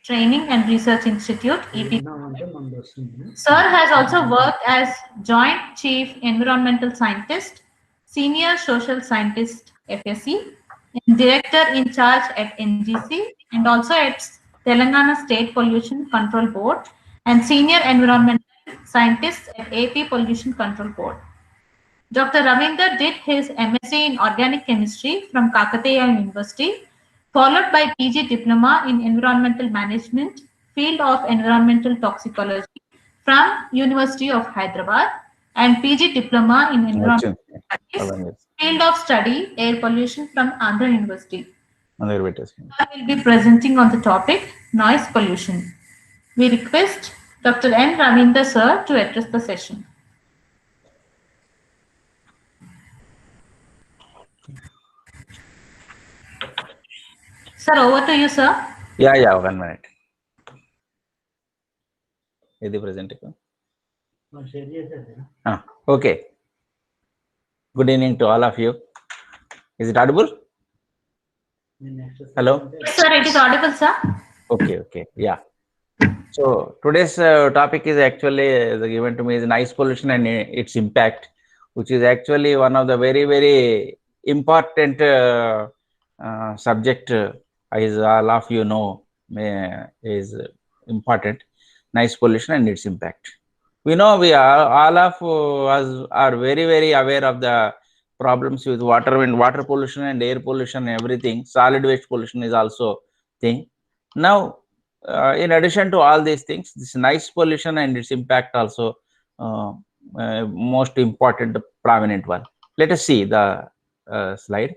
Training and Research Institute, EP. Sir has also worked as Joint Chief Environmental Scientist, Senior Social Scientist, FSC, and Director in Charge at NGC, and also at Telangana State Pollution Control Board, and Senior Environmental Scientist at AP Pollution Control Board. Dr. Ravinder did his MSc in Organic Chemistry from Kakatiya University, followed by PG Diploma in Environmental Management, Field of Environmental Toxicology from University of Hyderabad, and PG Diploma in Environmental Studies, Field of Study, Air Pollution from Andhra University. I will be presenting on the topic noise pollution. We request Dr. N. Ravinder sir to address the session. Sir, over to you, sir. Yeah, 1 minute. Is the presenter? Okay. Good evening to all of you. Is it audible? Hello? Yes, sir, it is audible, sir. Okay. Yeah. So today's topic is actually given to me is noise pollution and its impact, which is actually one of the very important subject, as all of you know, is important. Noise pollution and its impact. We know we are all of us are very aware of the problems with water pollution and air pollution and everything. Solid waste pollution is also thing. Now, in addition to all these things, this noise pollution and its impact also most important, prominent one. Let us see the slide.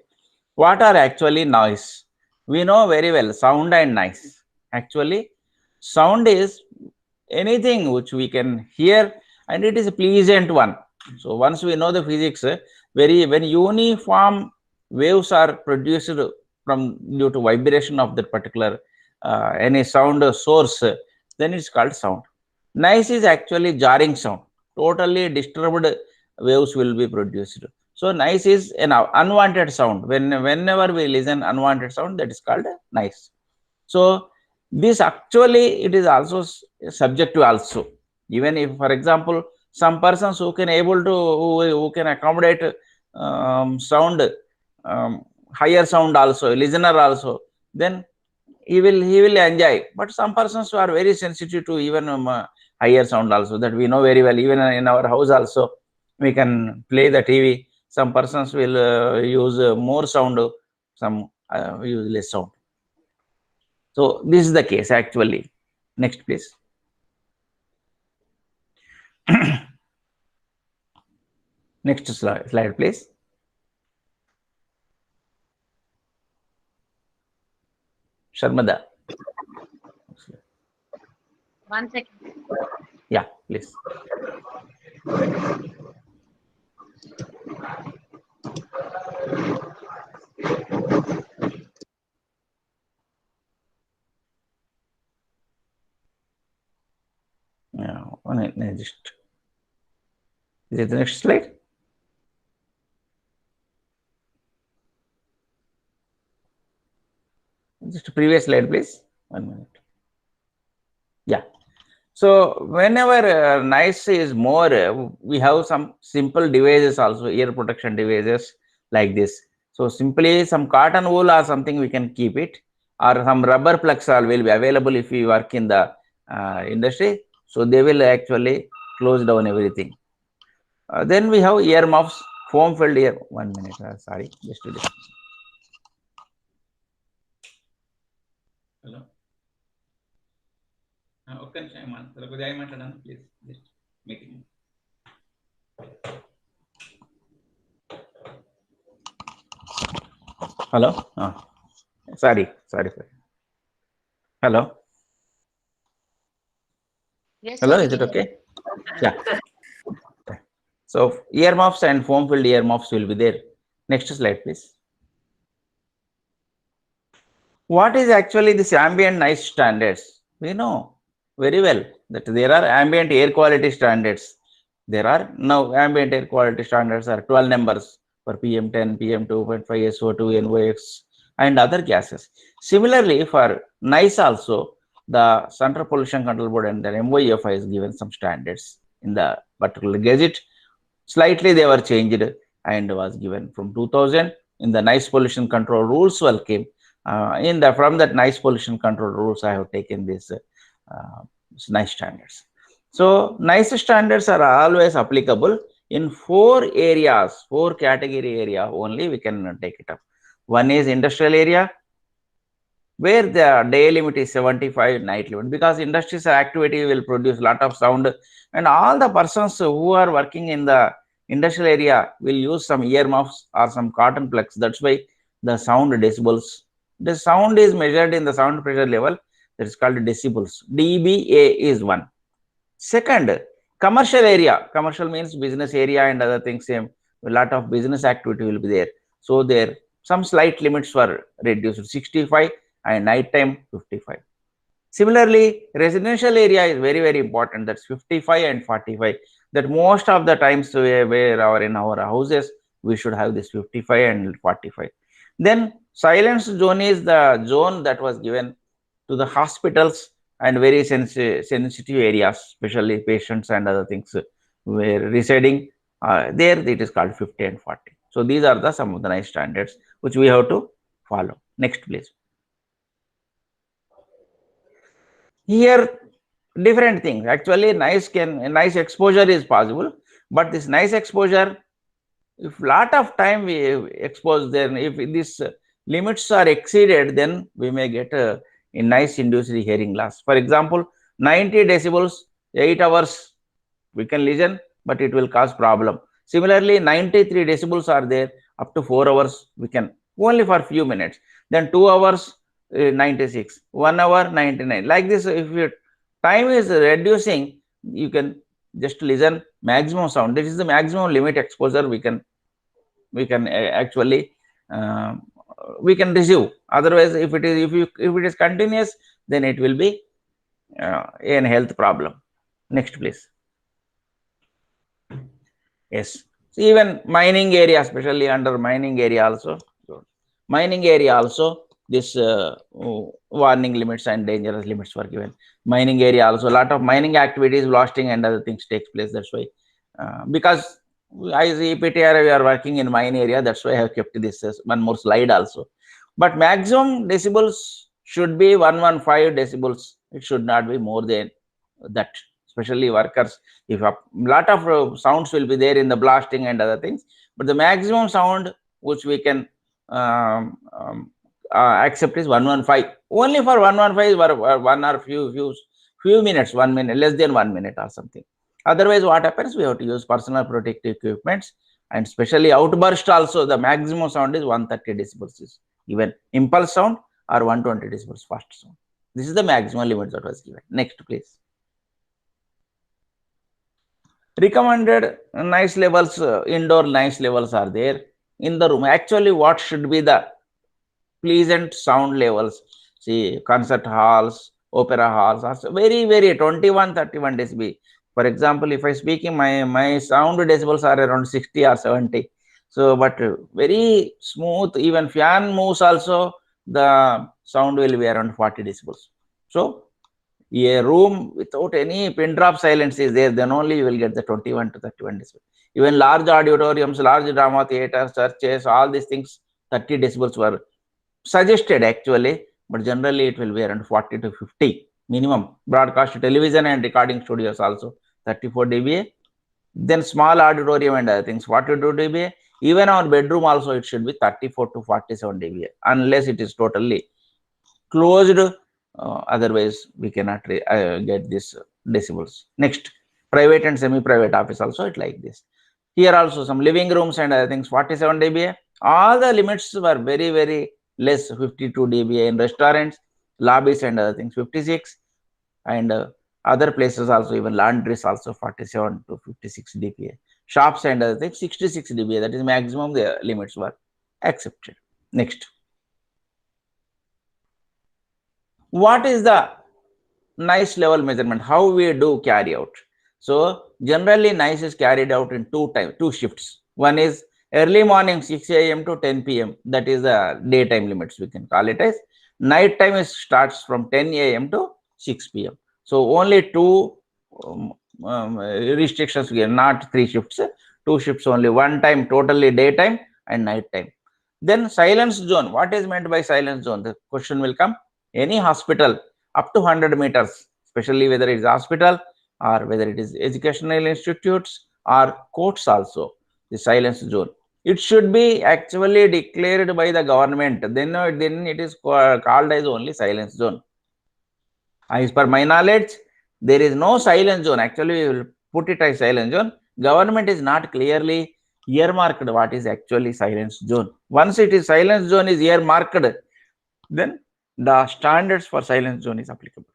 What are actually noise? We know very well sound and noise. Actually, sound is anything which we can hear and it is a pleasant one. So once we know the physics, when uniform waves are produced from due to vibration of that particular any sound source, then it's called sound. Noise is actually jarring sound. Totally disturbed waves will be produced. So noise is an unwanted sound. Whenever we listen unwanted sound, that is called noise. So this actually it is also subjective also. Even if, for example, some persons who can able to who can accommodate sound, higher sound also, listener also, then he will enjoy. But some persons who are very sensitive to even higher sound also, that we know very well. Even in our house also, we can play the TV. Some persons will use more sound, some use less sound. So this is the case actually. Next, please. Next slide, please. Sharmada. 1 second. Yeah, please. Just is it the next slide? Just previous slide, please. 1 minute. Yeah. So whenever noise is more, we have some simple devices also, ear protection devices like this. So simply some cotton wool or something we can keep it, or some rubber plugs will be available if we work in the industry. So they will actually close down everything. Then we have ear muffs, foam filled ear. 1 minute. Sorry, just to this. Hello. Okay, please. Just meeting. Hello. Sorry. Hello. Yes, hello, sir, is it okay? Yeah. So earmuffs and foam filled earmuffs will be there. Next slide, please. What is actually this ambient noise standards? We know very well that there are ambient air quality standards. There are now ambient air quality standards are 12 numbers for PM10, PM2.5, SO2, NOx and other gases. Similarly, for noise also, the Central Pollution Control Board and the MOEFI has given some standards in the particular gazette. Slightly they were changed and was given from 2000 in the noise pollution control rules came. From that noise pollution control rules, I have taken this nice standards. So nice standards are always applicable in 4 areas, 4 category area only we can take it up. One is industrial area, where the day limit is 75, night limit, because industries activity will produce a lot of sound, and all the persons who are working in the industrial area will use some earmuffs or some cotton plugs. That's why the sound decibels. The sound is measured in the sound pressure level, that is called decibels. dBA is one. Second, commercial area. Commercial means business area and other things. Same, a lot of business activity will be there. So there some slight limits were reduced, 65 and night time 55. Similarly, residential area is very, very important. That's 55 and 45. That most of the times where in our houses we should have this 55 and 45. Then silence zone is the zone that was given to the hospitals and very sensitive areas, especially patients and other things were residing. There it is called 50 and 40. So these are the some of the nice standards which we have to follow. Next, please. Here different things. Actually, nice exposure is possible, but this nice exposure, if lot of time we expose, then if these limits are exceeded, then we may get a nice induced hearing loss. For example, 90 decibels, 8 hours we can listen, but it will cause problem. Similarly, 93 decibels are there, up to 4 hours we can, only for few minutes. Then 2 hours 96, 1 hour 99. Like this, if your time is reducing, you can just listen maximum sound. This is the maximum limit exposure we can actually we can receive. Otherwise, if it is continuous, then it will be an health problem. Next, please. Yes, so even mining area, especially under mining area also, this warning limits and dangerous limits were given. Mining area also, a lot of mining activities, blasting and other things takes place. That's why because as EPTR we are working in mine area, that's why I have kept this one more slide also. But maximum decibels should be 115 decibels. It should not be more than that. Especially workers, if a lot of sounds will be there in the blasting and other things, but the maximum sound which we can accept is 115. Only for 115 is one or few minutes, 1 minute, less than 1 minute or something. Otherwise, what happens? We have to use personal protective equipments, and especially outburst also, the maximum sound is 130 decibels. Is even impulse sound or 120 decibels fast sound. This is the maximum limit that was given. Next, please. Recommended noise levels, indoor noise levels are there in the room. Actually, what should be the pleasant sound levels? See, concert halls, opera halls are very, very 21, 31 decibel. For example, if I speaking, my sound decibels are around 60 or 70. So, but very smooth, even fan moves also, the sound will be around 40 decibels. So, a room without any pin drop silence is there, then only you will get the 21 to 31 decibels. Even large auditoriums, large drama theaters, churches, all these things, 30 decibels were suggested actually, but generally it will be around 40 to 50 minimum. Broadcast television and recording studios also 34 dBA. Then small auditorium and other things 42 dBA. Even our bedroom also it should be 34 to 47 dBA, unless it is totally closed. Otherwise, we cannot get this decibels. Next, private and semi-private office also it like this. Here also some living rooms and other things 47 dBA. All the limits were very, very less, 52 dBA in restaurants, lobbies and other things 56, and other places also, even laundries also 47 to 56 dBA. Shops and other things 66 dBA. That is maximum the limits were accepted. Next. What is the noise level measurement? How we do carry out? So generally noise is carried out in two shifts. One is early morning 6 a.m. to 10 p.m. That is the daytime limits we can call it as. Night time starts from 10 a.m. to 6 p.m. So only two restrictions here, not 3 shifts, 2 shifts only, one time totally daytime and night time. Then silence zone. What is meant by silence zone? The question will come. Any hospital up to 100 meters, especially whether it is hospital or whether it is educational institutes or courts also, the silence zone. It should be actually declared by the government. Then it is called as only silence zone. As per my knowledge, there is no silence zone. Actually, we will put it as silence zone. Government is not clearly earmarked what is actually silence zone. Once it is silence zone is earmarked, then the standards for silence zone is applicable.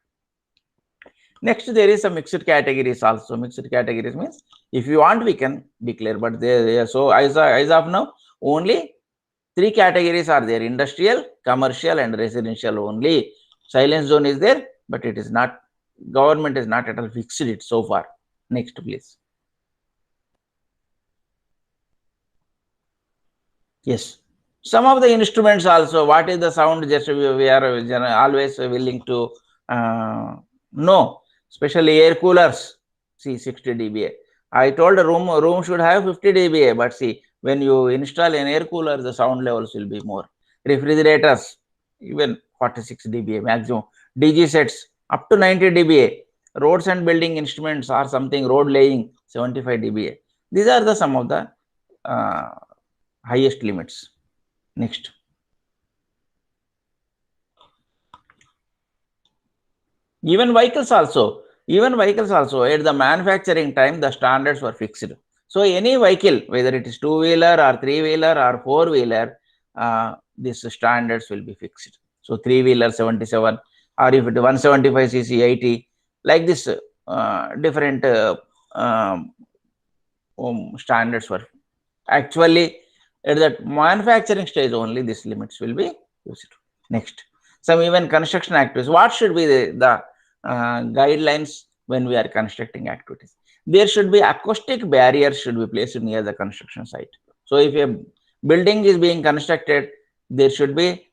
Next, there is some mixed categories also. Mixed categories means if you want, we can declare, but there. So as of now, only 3 categories are there: industrial, commercial, and residential. Only silence zone is there, but it is not. Government is not at all fixed it so far. Next, please. Yes. Some of the instruments also, what is the sound, just we are always willing to know, especially air coolers, see 60 dBA. I told a room should have 50 dBA, but see, when you install an air cooler, the sound levels will be more. Refrigerators, even 46 dBA maximum. DG sets, up to 90 dBA. Roads and building instruments are something, road laying, 75 dBA. These are the some of the highest limits. Next. Even vehicles also at the manufacturing time, the standards were fixed. So any vehicle, whether it is 2-wheeler or 3-wheeler or 4-wheeler, these standards will be fixed. So 3-wheeler 77, or if it 175 cc 80, like this, different standards were actually at that manufacturing stage only. These limits will be used. Next, some even construction activities. What should be the guidelines when we are constructing activities? There should be acoustic barriers should be placed near the construction site. So if a building is being constructed, there should be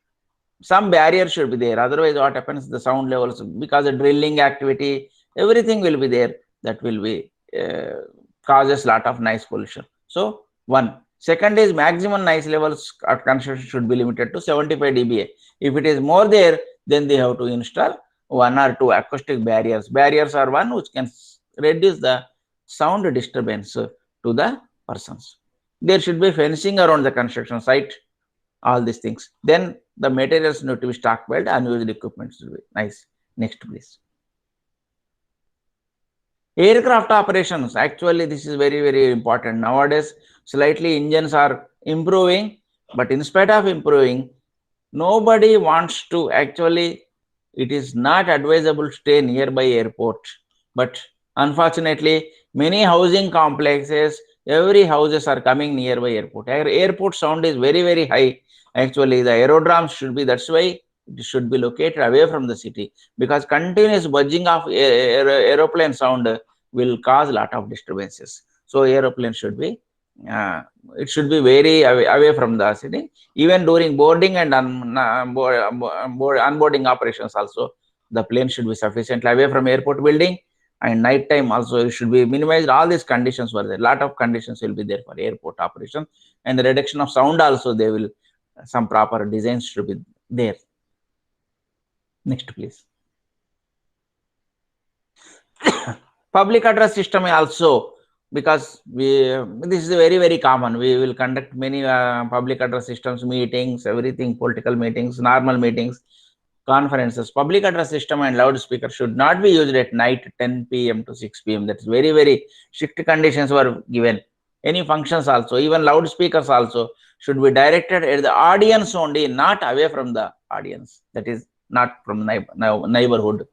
some barrier should be there. Otherwise, what happens? The sound levels, because the drilling activity, everything will be there. That will be causes lot of noise pollution. So one. Second is maximum noise levels at construction should be limited to 75 dBA. If it is more there, then they have to install 1 or 2 acoustic barriers. Barriers are one which can reduce the sound disturbance to the persons. There should be fencing around the construction site, all these things. Then the materials need to be stockpiled, unused equipment should be nice. Next, please. Aircraft operations, actually this is very, very important. Nowadays, slightly engines are improving, but in spite of improving, nobody wants to actually, it is not advisable to stay nearby airport. But unfortunately, many housing complexes, every houses are coming nearby airport. Airport sound is very, very high. Actually, the aerodromes should be, that's why it should be located away from the city, because continuous buzzing of aeroplane sound will cause a lot of disturbances. So aeroplane should be, it should be very away from the city. Even during boarding and onboarding operations also, the plane should be sufficiently away from airport building. And night time also it should be minimized. All these conditions were there. A lot of conditions will be there for airport operation, and the reduction of sound also, they will, some proper designs should be there. Next, please. Public address system also, because this is very, very common. We will conduct many public address systems, meetings, everything, political meetings, normal meetings, conferences. Public address system and loudspeaker should not be used at night 10 p.m. to 6 p.m. That is very, very strict conditions were given. Any functions also, even loudspeakers also should be directed at the audience only, not away from the audience. That is not from neighborhood.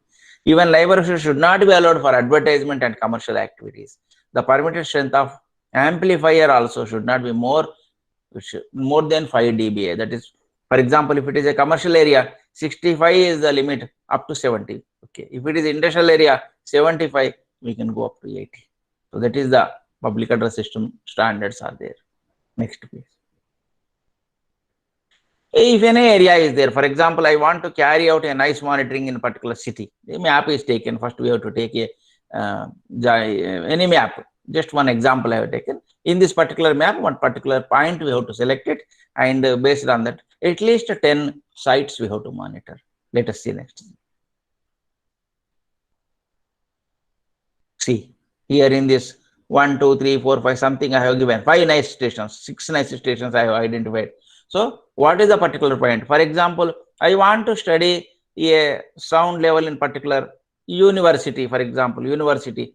Even neighborhood should not be allowed for advertisement and commercial activities. The permitted strength of amplifier also should not be more than 5 dBA. That is, for example, if it is a commercial area, 65 is the limit, up to 70. Okay. If it is industrial area, 75, we can go up to 80. So that is the public address system standards are there. Next, please. If any area is there, for example, I want to carry out a nice monitoring in a particular city, the map is taken. First, we have to take any map. Just one example I have taken. In this particular map, one particular point we have to select it, and based on that, at least 10 sites we have to monitor. Let us see next. See, here in this 1, 2, 3, 4, 5, something I have given 5 nice stations, 6 nice stations I have identified. So, what is the particular point? For example, I want to study a sound level in particular university. For example, university,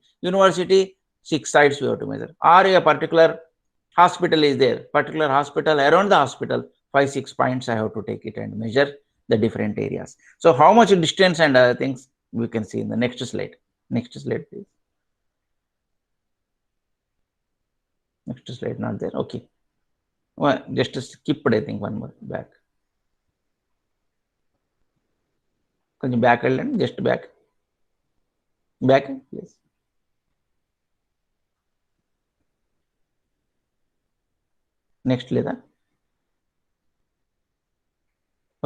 6 sites we have to measure. Or a particular hospital is there, particular hospital, around the hospital, 5, 6 points I have to take it and measure the different areas. So, how much distance and other things we can see in the next slide. Next slide, please. Next slide not there. Okay. Well, just skip it, I think one more back. కొంచెం back వెళ్ళండి, just back please. Next లేదా?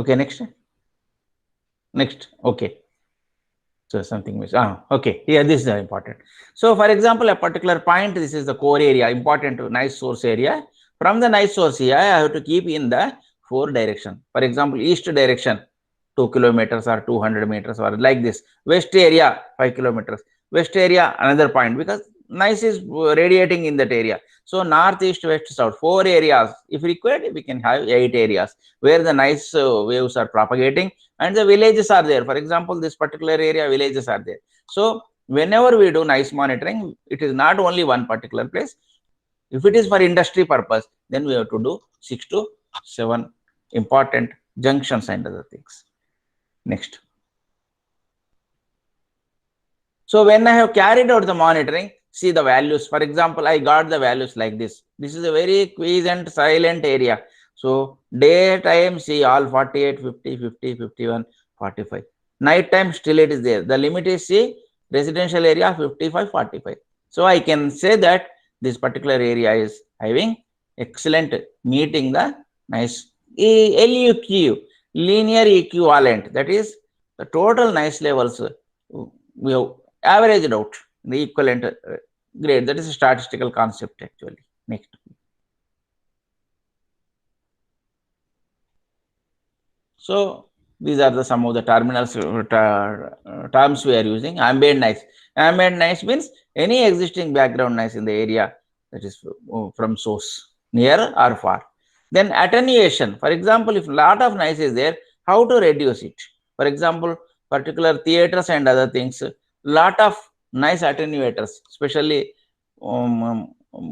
Okay, next okay. So something miss. Okay, here this is important. So for example, a particular point, this is the core area, important nice source area. From the nice source here, I have to keep in the 4 direction. For example, east direction 2 kilometers or 200 meters or like this. West area 5 kilometers. West area another point, because nice is radiating in that area. So north, east, west, south, 4 areas. If required, we can have 8 areas where the nice waves are propagating. And the villages are there. For example, this particular area, villages are there. So whenever we do nice monitoring, it is not only one particular place. If it is for industry purpose, then we have to do 6 to 7 important junctions and other things. Next. So when I have carried out the monitoring, see the values. For example, I got the values like this. This is a very quiescent, silent area. So daytime, see all 48, 50, 50, 51, 45. Night time, still it is there. The limit is, see, residential area 55, 45. So I can say that this particular area is having excellent, meeting the nice LUQ, linear equivalent. That is the total nice levels we have averaged out the equivalent grade. That is a statistical concept actually. Next. So these are the some of the terminals terms we are using. Ambient noise. Ambient noise means any existing background noise in the area, that is from source, near or far. Then attenuation. For example, if a lot of noise is there, how to reduce it? For example, particular theaters and other things, lot of noise attenuators, especially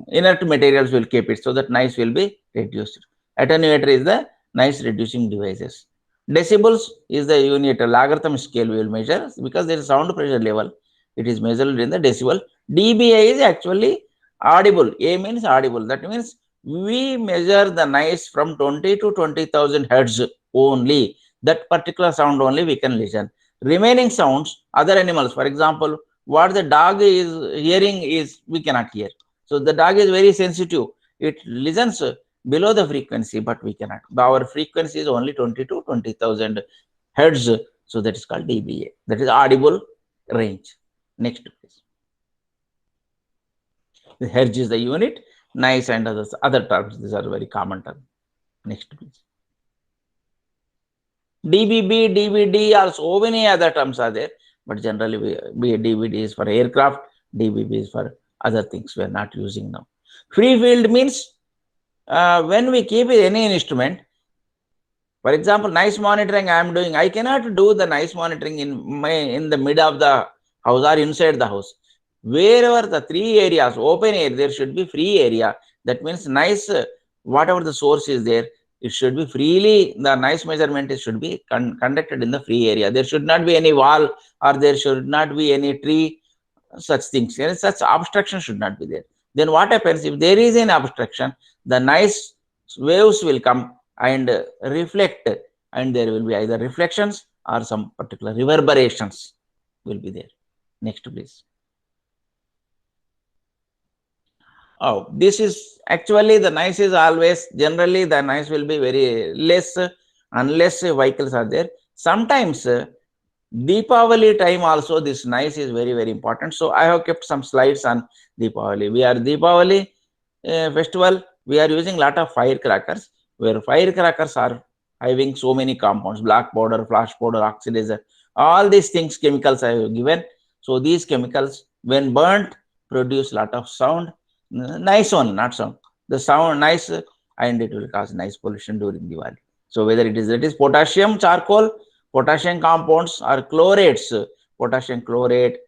inert materials will keep it so that noise will be reduced. Attenuator is the noise reducing devices. Decibels is the unit, a logarithm scale we will measure, because there is sound pressure level. It is measured in the decibel. dBA is actually audible. A means audible. That means we measure the noise from 20 to 20,000 hertz only. That particular sound only we can listen. Remaining sounds, other animals, for example, what the dog is hearing is we cannot hear. So the dog is very sensitive. It listens below the frequency, but we cannot. Our frequency is only 20 to 20,000 hertz. So that is called dBA. That is audible range. Next, please. The hertz is the unit. Nice and other terms. These are very common terms. Next, please. DBB, DVD, or so many other terms are there. But generally, DVD is for aircraft. DBB is for other things we are not using now. Free field means when we keep any instrument, for example, noise monitoring I am doing, I cannot do the noise monitoring in the mid of the house or inside the house. Wherever the 3 areas, open air, there should be free area. That means noise, whatever the source is there, it should be freely, the noise measurement should be conducted in the free area. There should not be any wall or there should not be any tree, such things. Such obstruction should not be there. Then what happens if there is an obstruction? The noise waves will come and reflect, and there will be either reflections or some particular reverberations will be there. Next, please. Oh, this is actually the noise is always, generally the noise will be very less unless vehicles are there. Sometimes Deepavali time also this nice is very, very important. So I have kept some slides on Deepavali. We are Deepavali festival, we are using lot of firecrackers, where firecrackers are having so many compounds, black powder, flash powder, oxidizer, all these things, chemicals I have given. So these chemicals when burnt produce lot of sound, nice one, not sound, the sound nice, and it will cause nice pollution during Diwali. So whether it is potassium charcoal, potassium compounds, or chlorates, potassium chlorate,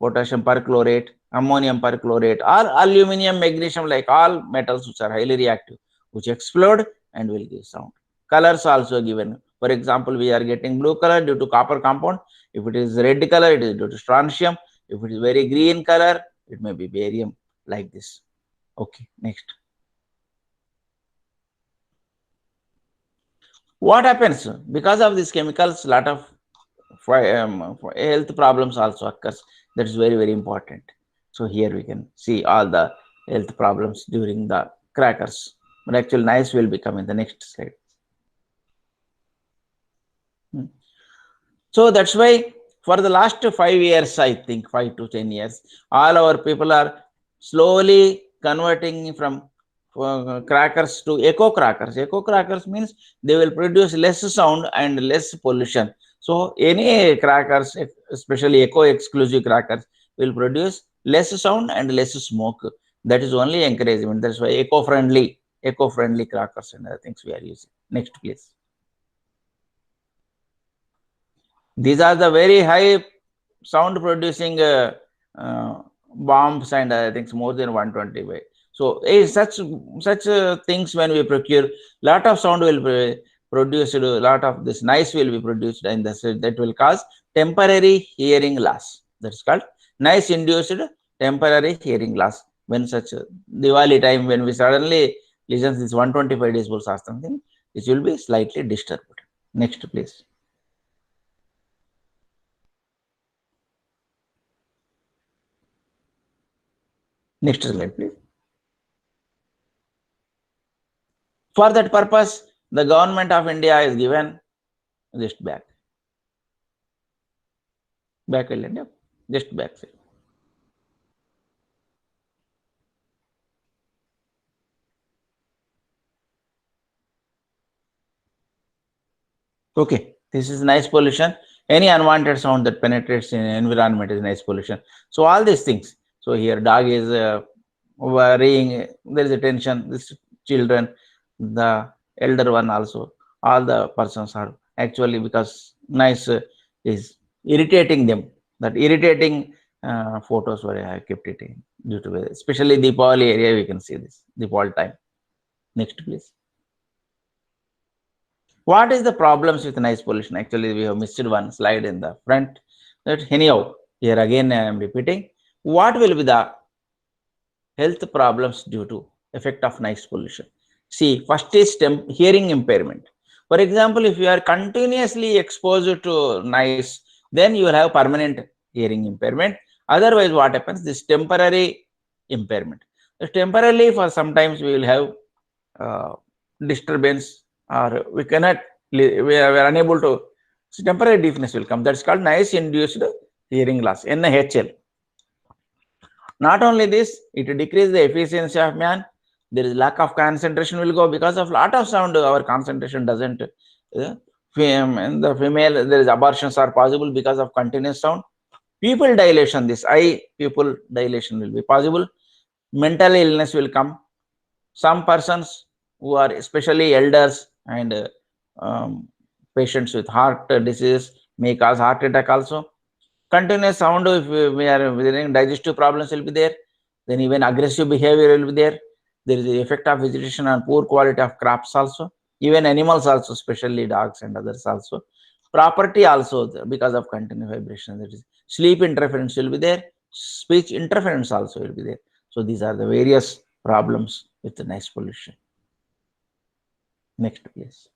potassium perchlorate, ammonium perchlorate, or aluminum, magnesium, like all metals which are highly reactive, which explode and will give sound. Colors also given. For example, we are getting blue color due to copper compound. If it is red color, it is due to strontium. If it is very green color, it may be barium, like this. Okay, next. What happens? Because of these chemicals, lot of health problems also occurs. That is very, very important. So here we can see all the health problems during the crackers. But actually nice will become in the next slide. So that's why for the last 5 years, I think 5 to 10 years, all our people are slowly converting from crackers to eco crackers. Eco crackers means they will produce less sound and less pollution. So any crackers, especially eco exclusive crackers, will produce less sound and less smoke. That is only encouragement. That's why eco-friendly crackers and other things we are using. Next, please. These are the very high sound producing bombs and other things, more than 120 by. So such things when we procure, lot of sound will be produced, a lot of this noise will be produced, and that will cause temporary hearing loss. That's called noise induced temporary hearing loss. When such Diwali time, when we suddenly listen this 125 decibels or something, it will be slightly disturbed. Next, please. Next slide, please. For that purpose, the government of India is given just back. Back, just back. Okay, this is nice pollution. Any unwanted sound that penetrates in environment is nice pollution. So all these things. So here dog is worrying, there is a tension, this children, the elder one also, all the persons are actually, because nice is irritating them. That irritating photos where I kept it in, due to especially Deepavali area, we can see this, Deepavali time. Next, please. What is the problems with noise pollution? Actually, we have missed one slide in the front. That anyhow, here again I am repeating. What will be the health problems due to effect of noise pollution? See, first is hearing impairment. For example, if you are continuously exposed to noise, then you will have permanent hearing impairment. Otherwise, what happens? This temporary impairment. So temporarily, for sometimes we will have disturbance, or we cannot, we are unable to, so temporary deafness will come. That's called noise induced hearing loss, NHL. Not only this, it decreases the efficiency of man. There is lack of concentration will go because of lot of sound. Our concentration doesn't. In the female, there is abortions are possible because of continuous sound. Pupil dilation, this eye pupil dilation will be possible. Mental illness will come. Some persons who are especially elders and patients with heart disease may cause heart attack also. Continuous sound, if we are within digestive problems will be there, then even aggressive behavior will be there. There is the effect of vegetation on poor quality of crops also, even animals also, especially dogs and others also. Property also, because of continuous vibration, that is sleep interference will be there, speech interference also will be there. So these are the various problems with the noise pollution. Next, please.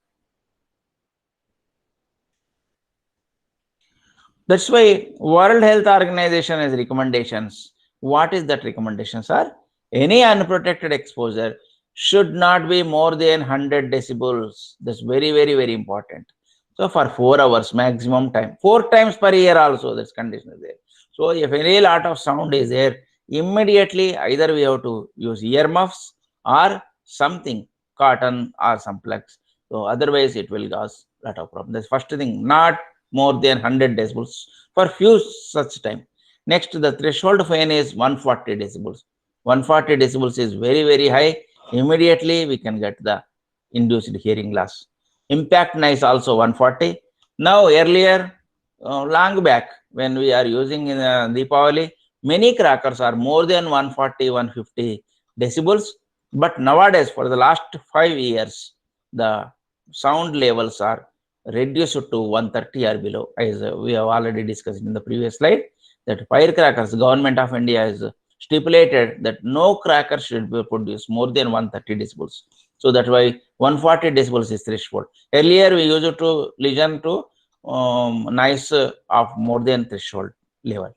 That's why World Health Organization has recommendations. What is that recommendations are? Any unprotected exposure should not be more than 100 decibels. That's very, very, very important. So for 4 hours maximum time, 4 times per year also, this condition is there. So if any lot of sound is there, immediately either we have to use earmuffs or something, cotton or some plugs. So otherwise it will cause lot of problem. That's first thing, not more than 100 decibels for few such time. Next, the threshold fine is 140 decibels. 140 decibels is very, very high. Immediately we can get the induced hearing loss. Impact noise also 140. Now earlier, long back, when we are using in Deepavali, many crackers are more than 140, 150 decibels. But nowadays, for the last 5 years, the sound levels are reduced to 130 or below, as we have already discussed in the previous slide. That firecrackers, Government of India has stipulated that no cracker should be produced more than 130 decibels. So that's why 140 decibels is threshold. Earlier we used to listen to noise of more than threshold level.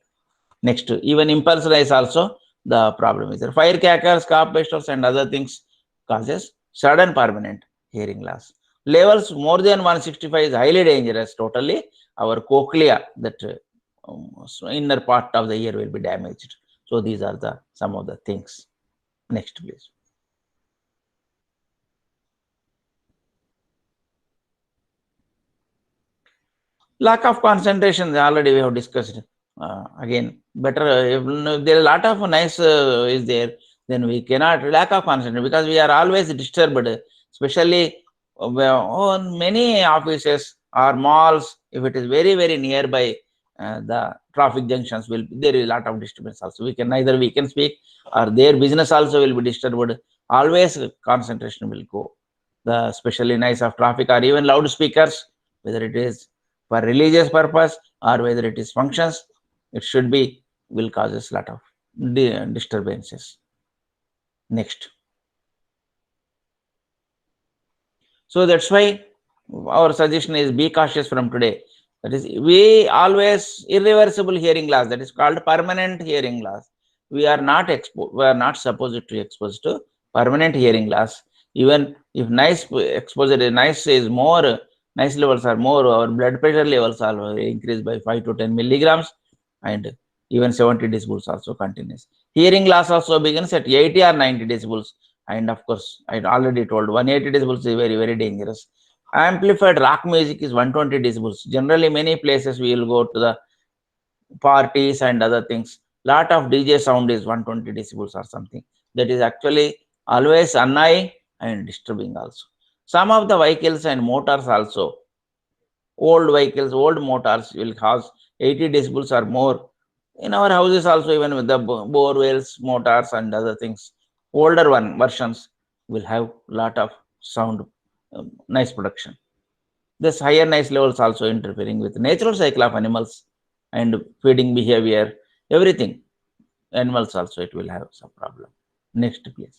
Next, even impulse noise also the problem is there. Firecrackers, carpesters and other things causes sudden permanent hearing loss. Levels more than 165 is highly dangerous. Totally, our cochlea, that inner part of the ear, will be damaged. So these are the some of the things. Next, please. Lack of concentration, already we have discussed. Again, better if there is a lot of noise is there, then we cannot lack of concentration, because we are always disturbed, especially on many offices or malls. If it is very, very nearby, the traffic junctions will there is a lot of disturbance also. We can neither we can speak or their business also will be disturbed. Always concentration will go. The especially noise of traffic or even loudspeakers, whether it is for religious purpose or whether it is functions, it should be will causes lot of disturbances. Next. So that's why our suggestion is be cautious from today. That is, we always irreversible hearing loss, that is called permanent hearing loss. We are not supposed to expose to permanent hearing loss. Even if nice exposure, nice is more, nice levels are more, our blood pressure levels are increased by 5 to 10 milligrams, and even 70 decibels also continues. Hearing loss also begins at 80 or 90 decibels. And of course, I already told 180 decibels is very, very dangerous. Amplified rock music is 120 decibels. Generally, many places we will go to the parties and other things. Lot of DJ sound is 120 decibels or something. That is actually always annoying and disturbing also. Some of the vehicles and motors also, old vehicles, old motors will cause 80 decibels or more. In our houses also, even with the bore wells, motors and other things, older versions will have lot of sound, noise production. This higher noise levels also interfering with natural cycle of animals and feeding behavior, everything. Animals also it will have some problem. Next, please.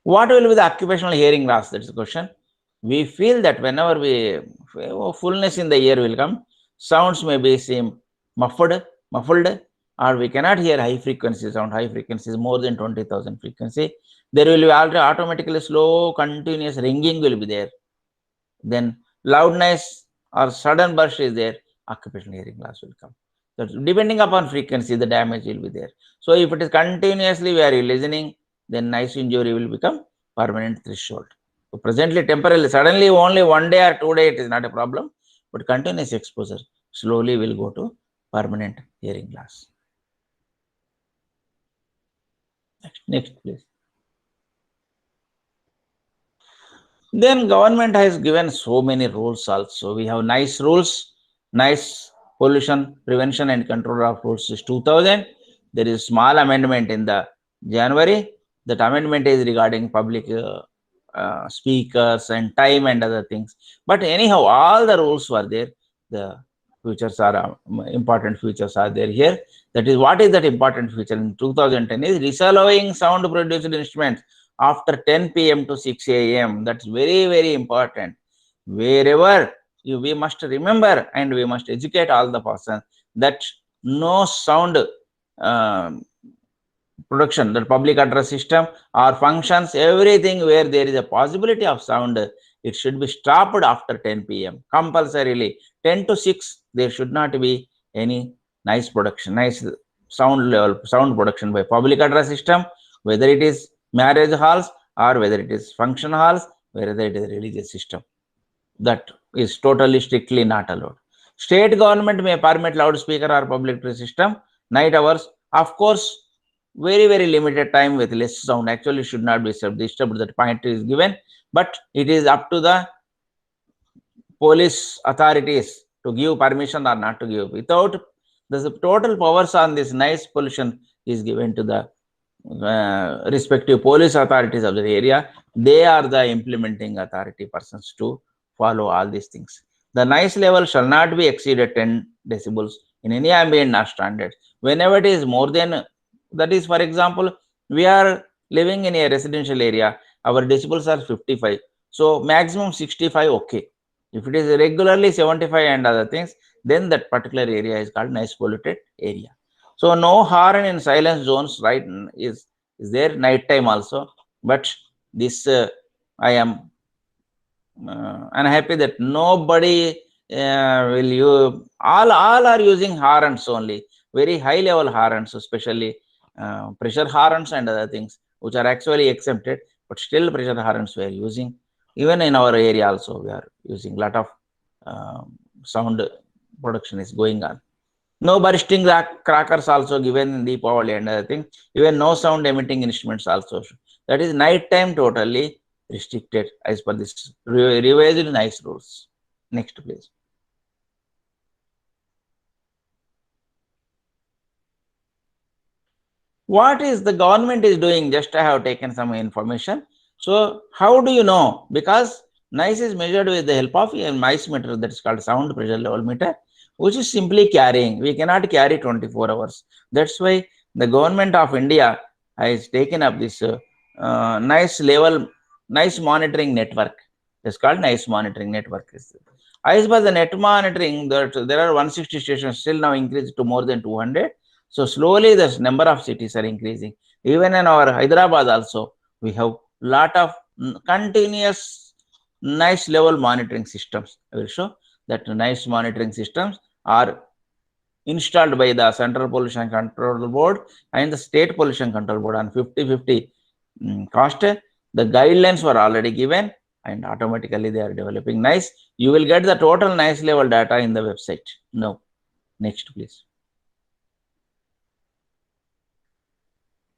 What will be the occupational hearing loss? That's the question. We feel that whenever fullness in the ear will come, sounds may be seem muffled, or we cannot hear high frequency sound. High frequency is more than 20,000 frequency. There will be automatically slow, continuous ringing will be there. Then loudness or sudden burst is there. Occupational hearing loss will come. So depending upon frequency, the damage will be there. So if it is continuously we are listening, then noise injury will become permanent threshold. So presently, temporarily, suddenly only 1 day or 2 days, it is not a problem, but continuous exposure slowly will go to permanent hearing loss. Next, please. Then government has given so many rules also. We have nice rules, nice pollution prevention and control of rules is 2000. There is small amendment in the January. That amendment is regarding public speakers and time and other things. But anyhow, all the rules were there. The features are important features are there here. That is, what is that important feature in 2010 is disallowing sound produced instruments after 10 p.m. to 6 a.m. That's very, very important. Wherever we must remember and we must educate all the persons that no sound production, the public address system or functions, everything where there is a possibility of sound, it should be stopped after 10 p.m. compulsorily. 10 to 6, there should not be any nice production, nice sound level, sound production by public address system, whether it is marriage halls or whether it is function halls, whether it is religious system. That is totally strictly not allowed. State government may permit loudspeaker or public system, night hours, of course, very limited time with less sound. Actually should not be disturbed. That point is given, but it is up to the police authorities to give permission or not to give. Without the total powers on this noise pollution is given to the respective police authorities of the area. They are the implementing authority persons to follow all these things. The noise level shall not be exceeded 10 decibels in any ambient noise standards. Whenever it is more than, that is, for example, we are living in a residential area, our decibels are 55, so maximum 65, okay. If it is regularly 75 and other things, then that particular area is called noise polluted area. So no horn in silence zones, right, is there night time also, but this I am unhappy that nobody will use, all are using horns only, very high level horns, especially pressure horns and other things which are actually exempted, but still pressure horns we are using. Even in our area also we are using lot of sound production is going on. No bursting crackers also given in Deepavali and other thing. Even no sound emitting instruments also. That is night time totally restricted as per this revised noise rules. Next, please. What is the government is doing? Just I have taken some information. So how do you know? Because noise is measured with the help of a noise meter, that is called sound pressure level meter, which is simply carrying. We cannot carry 24 hours. That's why the government of India has taken up this noise level, noise monitoring network. It's called noise monitoring network. As per the net monitoring, there are 160 stations, still now increased to more than 200. So slowly the number of cities are increasing. Even in our Hyderabad also, we have lot of continuous noise level monitoring systems. I will show that noise monitoring systems are installed by the Central Pollution Control Board and the State Pollution Control Board on 50-50 cost. The guidelines were already given and automatically they are developing noise. You will get the total noise level data in the website. Now, next please.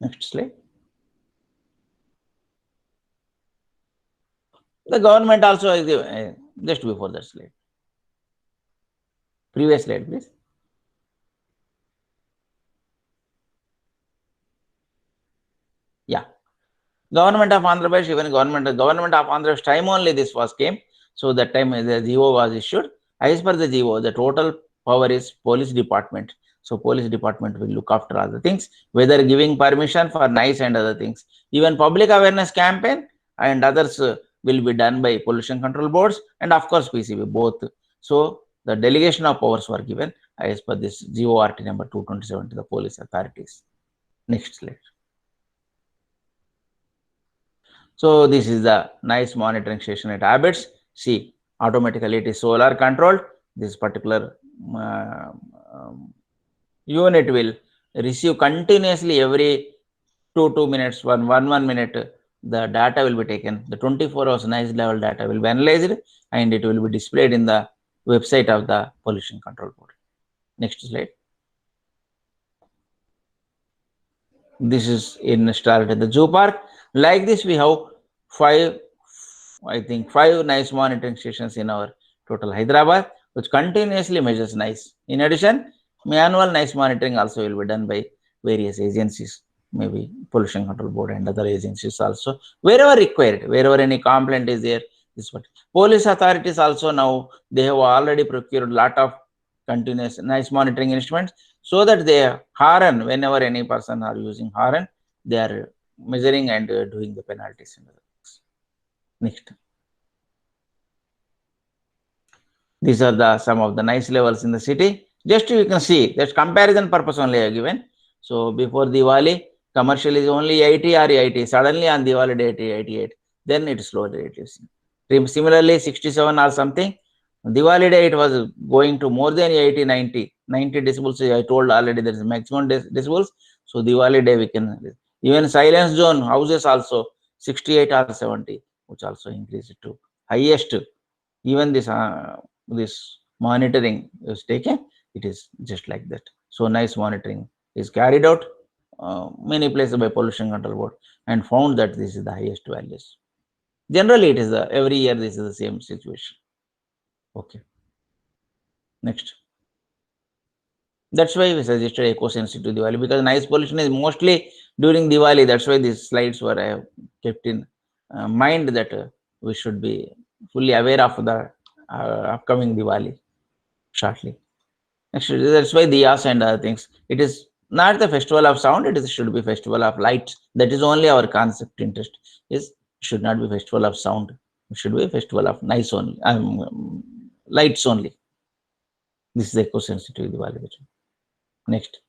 Next slide. The government also is just before that slide. Previous slide, please. Yeah. Government of Andhra Pradesh, even government of Andhra Pradesh time only this was came. So that time the GO was issued. As per the GO, the total power is police department. So police department will look after all the things, whether giving permission for noise and other things. Even public awareness campaign and others will be done by pollution control boards and of course PCB both. So the delegation of powers were given as per this GORT number 227 to the police authorities. Next slide. So this is the nice monitoring station at Abbots. See, automatically it is solar controlled. This particular unit will receive continuously every 2 minutes, one minute, the data will be taken. The 24 hours noise level data will be analyzed and it will be displayed in the website of the Pollution Control Board. Next slide. This is installed at the zoo park. Like this, we have five nice monitoring stations in our total Hyderabad, which continuously measures noise. In addition, manual noise monitoring also will be done by various agencies, maybe Pollution Control Board and other agencies also, wherever required, wherever any complaint is there. This one. Police authorities also now, they have already procured a lot of continuous noise monitoring instruments, so that they horn, whenever any person are using horn, they are measuring and doing the penalties. Next. These are the some of the noise levels in the city. Just you can see that comparison purpose only I have given. So before Diwali, Commercial is only 80 or 80. Suddenly on Diwali day 88, then it is slowly reducing. Similarly, 67 or something, Diwali day it was going to more than 80, 90 decibels. I told already there is maximum decibels. So Diwali day we can, even silence zone houses also 68 or 70, which also increased to highest. Even this monitoring is taken, it is just like that. So nice monitoring is carried out many places by pollution control board and found that this is the highest values. Generally, it is every year this is the same situation. Okay. Next. That's why we suggested eco-sensitive Diwali, because noise pollution is mostly during Diwali. That's why these slides were I have kept in mind that we should be fully aware of the upcoming Diwali shortly. Actually, that's why diyas and other things. It is not the festival of sound. It should be festival of light. That is only our concept interest. Is should not be festival of sound. It should be a festival of nice only. Lights only. This is eco-sensitive Diwali. Next.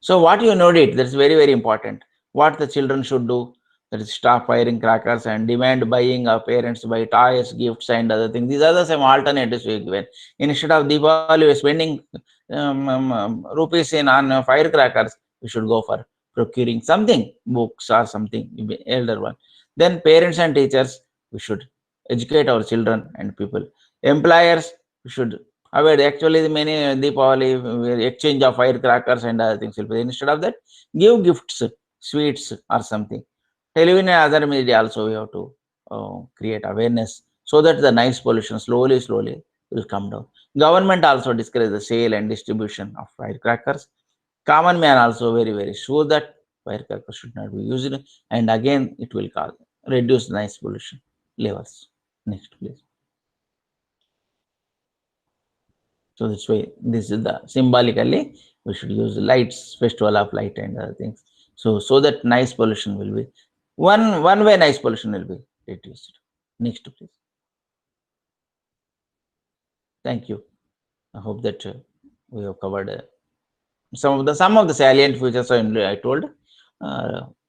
So what you noted, that's very, very important. What the children should do, that is stop firing crackers and demand buying of parents buy toys, gifts and other things. These are the some alternatives we given. Instead of Diwali, we are spending rupees on firecrackers, we should go for procuring something, books or something, elder one. Then parents and teachers, we should educate our children and people. Employers, we should avoid. Actually the many Deepavali exchange of firecrackers and other things will be. Instead of that, give gifts, sweets or something. Television and other media also we have to create awareness so that the noise pollution slowly will come down. Government also discourage the sale and distribution of firecrackers. Common man also very, very sure that firecrackers should not be used, and again it will cause reduce noise pollution levels. Next please. So this way, this is the symbolically we should use lights, festival of light and other things. So that noise pollution will be one way noise pollution will be reduced. Next please. Thank you. I hope that we have covered some of the salient features I told.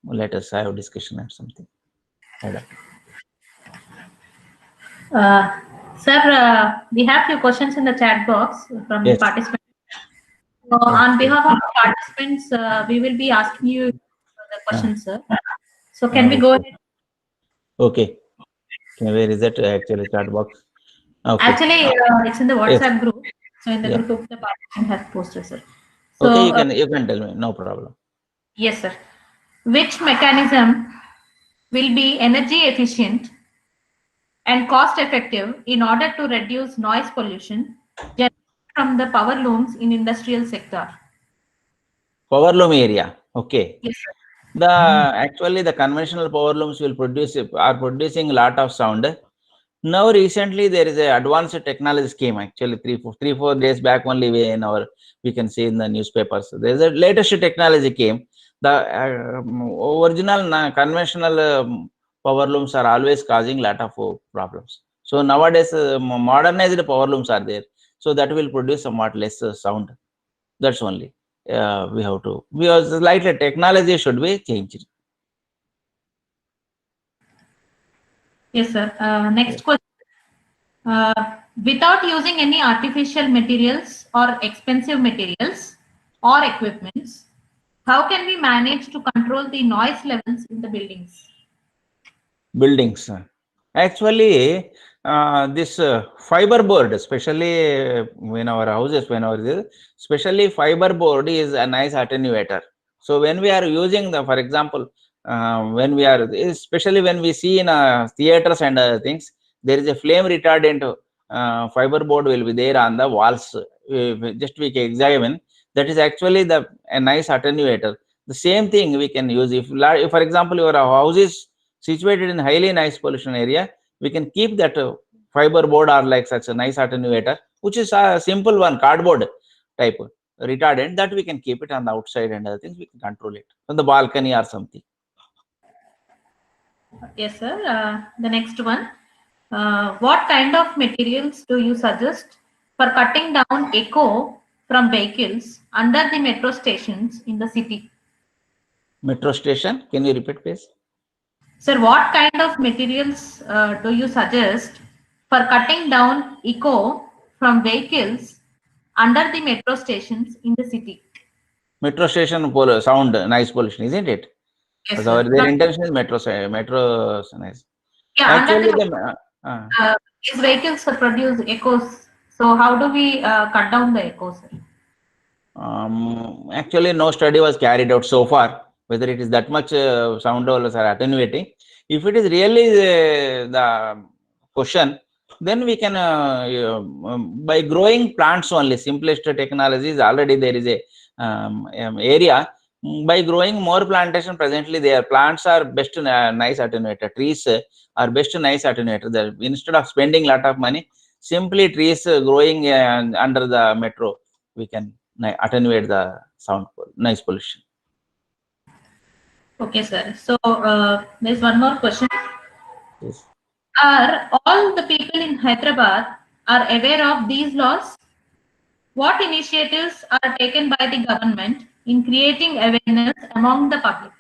Let us have discussion or something. Sir, we have few questions in the chat box from the participants. So on behalf of the participants, we will be asking you the questions, sir. So can we go ahead? Okay. Where is that actually chat box? Okay. Actually, it's in the WhatsApp group. So in the group, the participant has posted, sir. So, okay, you can tell me, no problem. Yes, sir. Which mechanism will be energy efficient and cost effective in order to reduce noise pollution from the power looms in industrial sector? Power loom area. Okay. Yes, sir. Actually the conventional power looms are producing a lot of sound. Now recently there is a advanced technology scheme. Actually 3-4 days back only we can see in the newspapers. There is a latest technology came. The original conventional power looms are always causing a lot of problems. So nowadays modernized power looms are there. So that will produce somewhat less sound. That's only. We have to, because slightly technology should be changed. Yes, sir. Next question. Without using any artificial materials or expensive materials or equipments, how can we manage to control the noise levels in the buildings? Buildings. Actually, this fiber board, especially in our houses, especially fiber board is a nice attenuator. So when we are using the, for example, when we are, especially when we see in theaters and other things, there is a flame retardant fiber board will be there on the walls. Just we can examine. That is actually a nice attenuator. The same thing we can use if for example, your house is situated in highly noise pollution area, we can keep that fiber board or like such a nice attenuator, which is a simple one, cardboard type retardant, that we can keep it on the outside and other things, we can control it on the balcony or something. Yes, sir. The next one. What kind of materials do you suggest for cutting down echo from vehicles under the metro stations in the city? Metro station, can you repeat please? Sir, what kind of materials do you suggest for cutting down echo from vehicles under the metro stations in the city? Metro station sound noise pollution, isn't it? Yes, So sir. their intention is metro noise. Yeah, under Actually, the these vehicles produce echoes. So how do we cut down the echoes, sir? Actually, no study was carried out so far whether it is that much sound levels are attenuating. If it is really the question, then we can by growing plants only. Simplest technology is already there is a area. By growing more plantation, presently their plants are best nice attenuator. Trees are best nice attenuator. Instead of spending lot of money, simply trees growing under the metro, we can attenuate the noise pollution. Okay, sir. So there's one more question. Yes. Are all the people in Hyderabad are aware of these laws? What initiatives are taken by the government in creating awareness among the public?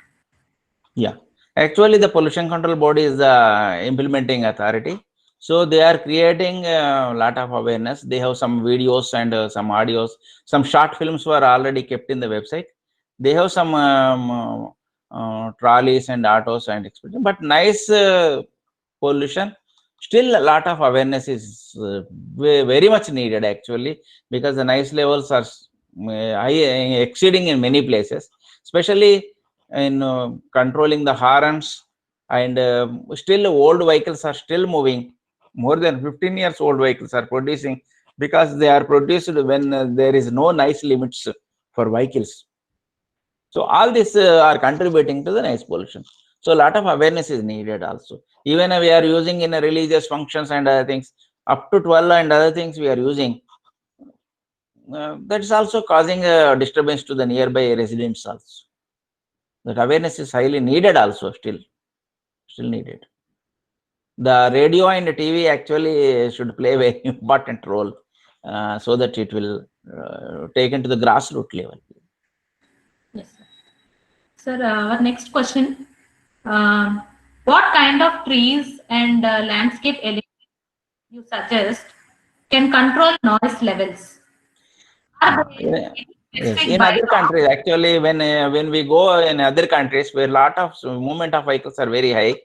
Yeah, actually the pollution control board is the implementing authority. So they are creating a lot of awareness. They have some videos and some audios. Some short films were already kept in the website. They have some trolleys and autos and experience. But nice pollution, still a lot of awareness is very much needed actually, because the noise levels are exceeding in many places, especially in controlling the horns, and still old vehicles are still moving. More than 15 years old vehicles are producing, because they are produced when there is no noise limits for vehicles. So all this are contributing to the noise pollution. So a lot of awareness is needed also. Even we are using in religious functions and other things, up to 12 and other things we are using. That is also causing a disturbance to the nearby residents also. That awareness is highly needed also, still needed. The radio and the TV actually should play a very important role, so that it will take into the grassroots level. Yes, sir. Sir, our next question. What kind of trees and landscape elements you suggest can control noise levels? Are there any Yes, specific in other bylaws? countries, actually, when we go in other countries where lot of movement of vehicles are very high,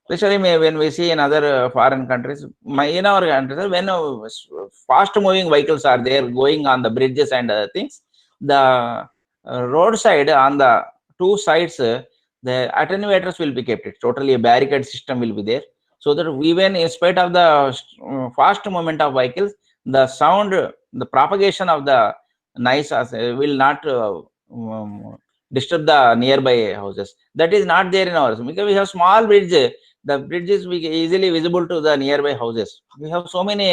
especially when we see in other foreign countries, in our countries, when fast moving vehicles are there going on the bridges and other things, the roadside on the two sides, the attenuators will be kept. It's totally a barricade system will be there, so that even in spite of the fast movement of vehicles, the sound, the propagation of the noise will not disturb the nearby houses. That is not there in ours, because we have small bridge. The bridges we easily visible to the nearby houses. We have so many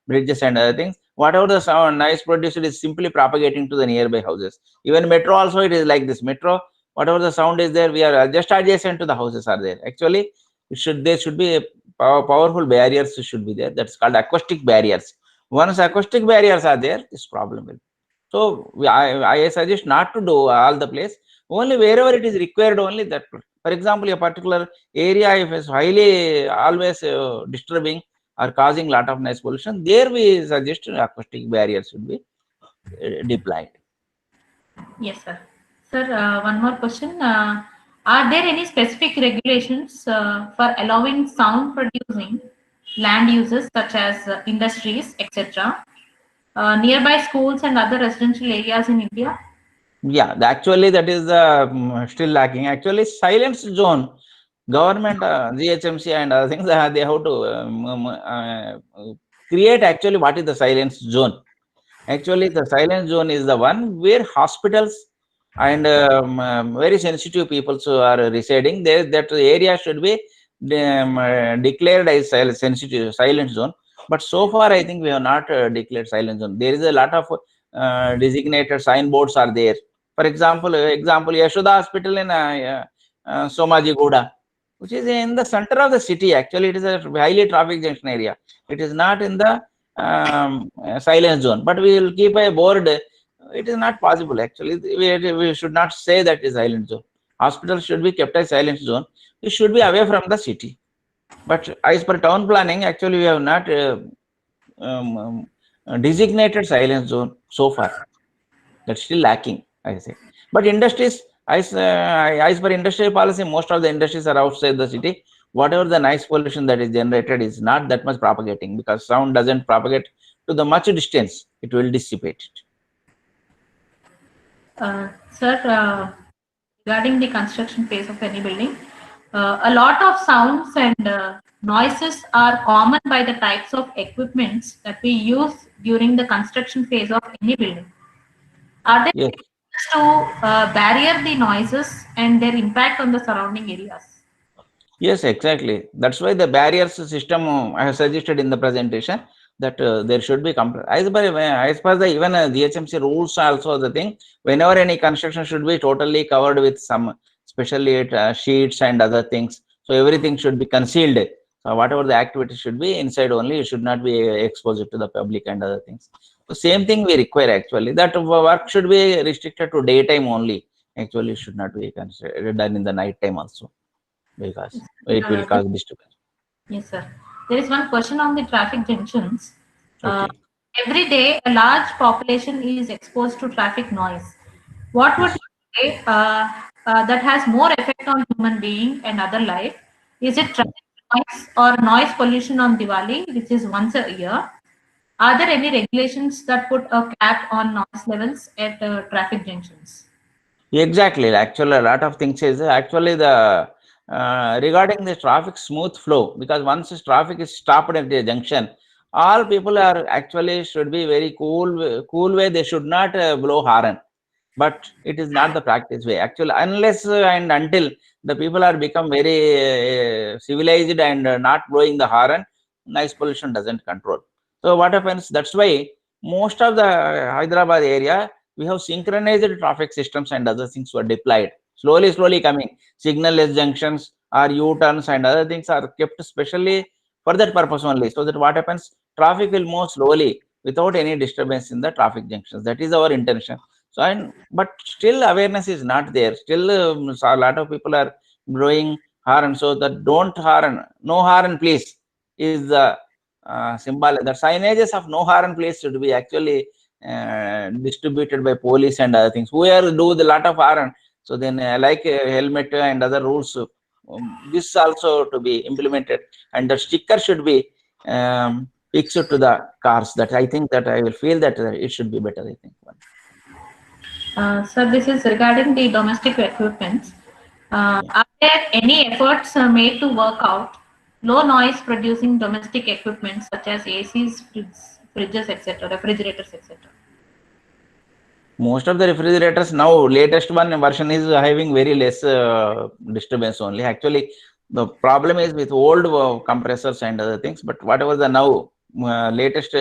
bridges and other things. Whatever the sound noise produced is simply propagating to the nearby houses. Even metro also it is like this. Metro, whatever the sound is there, we are just adjacent to the houses are there. Actually, there should be powerful barriers should be there. That's called acoustic barriers. Once acoustic barriers are there, this problem will. So I suggest not to do all the place. Only wherever it is required, only that. For example, a particular area if is highly always disturbing or causing lot of noise pollution, there we suggest acoustic barriers should be deployed. Yes, sir. Sir, one more question. Are there any specific regulations for allowing sound producing land uses such as industries, etc., nearby schools and other residential areas in India? Yeah, actually that is still lacking. Actually, silence zone, government, GHMC and other things, they have to create actually what is the silence zone. Actually, the silence zone is the one where hospitals and very sensitive people who are residing there. That area should be declared as sensitive silent zone. But so far, I think we have not declared silent zone. There is a lot of designated signboards are there. For example, Yashoda Hospital in Somaji Gouda, which is in the center of the city. Actually, it is a highly traffic junction area. It is not in the silence zone, but we will keep a board. It is not possible actually. We should not say that is silent zone. Hospital should be kept as silent zone. It should be away from the city. But as per town planning, actually we have not designated silence zone so far. That's still lacking, I say. But industries, as per industry policy, most of the industries are outside the city. Whatever the noise pollution that is generated is not that much propagating, because sound doesn't propagate to the much distance. It will dissipate it. Sir, regarding the construction phase of any building, a lot of sounds and noises are common by the types of equipments that we use during the construction phase of any building. Are there Yes. ways to barrier the noises and their impact on the surrounding areas? Yes, exactly. That's why the barriers system I have suggested in the presentation, that there should be as per the even GHMC rules also the thing. Whenever any construction should be totally covered with some specially sheets and other things. So everything should be concealed. So whatever the activity should be inside only, it should not be exposed to the public and other things. So same thing we require actually. That work should be restricted to daytime only. Actually, it should not be done in the night time also, because it will cause disturbance. Yes, sir. There is one question on the traffic junctions. Uh, Okay. every day, a large population is exposed to traffic noise. What would Yes. you say that has more effect on human being and other life? Is it traffic noise or noise pollution on Diwali, which is once a year? Are there any regulations that put a cap on noise levels at traffic junctions? Exactly. Actually, a lot of things is actually the regarding the traffic smooth flow, because once this traffic is stopped at the junction, all people are actually should be very cool way. They should not blow horn. But it is not the practice way actually, unless and until the people are become very civilized and not blowing the horn, noise pollution doesn't control. So what happens, that's why most of the Hyderabad area, we have synchronized traffic systems and other things were deployed, slowly coming signalless junctions or u-turns and other things are kept specially for that purpose only, so that what happens, traffic will move slowly without any disturbance in the traffic junctions. That is our intention. So, and but still awareness is not there. Still, so a lot of people are blowing horn. So that don't horn, no horn, please, is the symbol. The signages of no horn, please, should be actually distributed by police and other things. Whoever do the lot of horn, so then like helmet and other rules, this also to be implemented, and the sticker should be fixed to the cars. That I think that I will feel that it should be better. I think. So this is regarding the domestic equipment. Yeah. Are there any efforts made to work out low noise producing domestic equipment such as ACs, fridges, etc., refrigerators, etc.? Most of the refrigerators now, latest one version is having very less disturbance only. Actually, the problem is with old compressors and other things. But whatever the now latest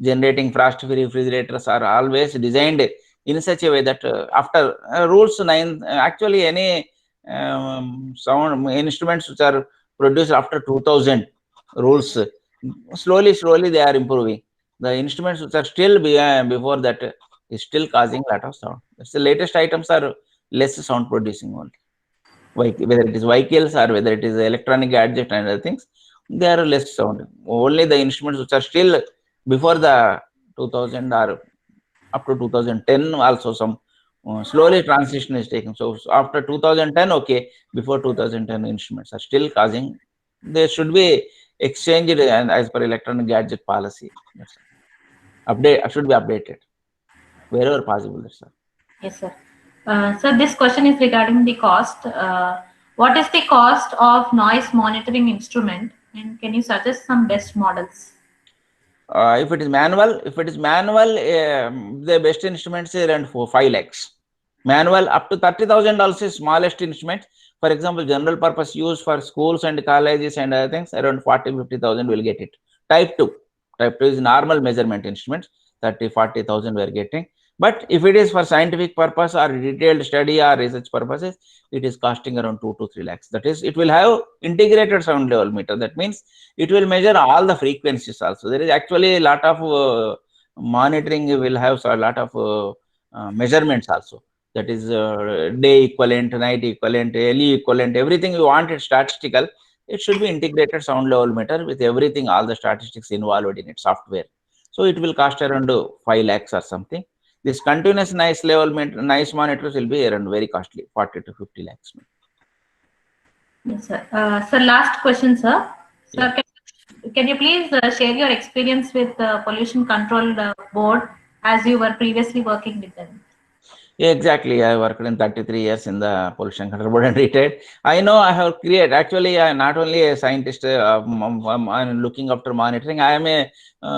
generating frost-free refrigerators are always designed in such a way that after rules 9, actually any sound instruments which are produced after 2000 rules, slowly they are improving. The instruments which are still before that is still causing a lot of sound. It's the latest items are less sound producing only. Whether it is vehicles or whether it is electronic gadget and other things, they are less sound. Only the instruments which are still before the 2000 or up to 2010 also some slowly transition is taken. So after 2010, okay, before 2010 instruments are still causing. They should be exchanged and as per electronic gadget policy. That's update should be updated wherever possible. That's all. Yes, sir. So this question is regarding the cost. What is the cost of noise monitoring instrument, and can you suggest some best models? If it is manual, the best instruments is around 5 lakhs. Manual up to 30,000 also is smallest instrument. For example, general purpose use for schools and colleges and other things, around 40-50,000 will get it. Type 2. Type 2 is normal measurement instruments, 30-40,000 we are getting. But if it is for scientific purpose or detailed study or research purposes, it is costing around 2 to 3 lakhs. That is, it will have integrated sound level meter. That means it will measure all the frequencies also. There is actually a lot of monitoring, will have a lot of measurements also. That is day equivalent, night equivalent, LE equivalent, everything you want it statistical. It should be integrated sound level meter with everything, all the statistics involved in it, software. So it will cost around 5 lakhs or something. This continuous noise monitors will be around very costly, 40 to 50 lakhs. Yes, sir. Sir, last question, sir. Sir, Yeah. can you please share your experience with the Pollution Control Board as you were previously working with them? Yeah, exactly. I worked in 33 years in the Pollution Control Board and retired. I know I have created, actually, I am not only a scientist, I'm looking after monitoring. I am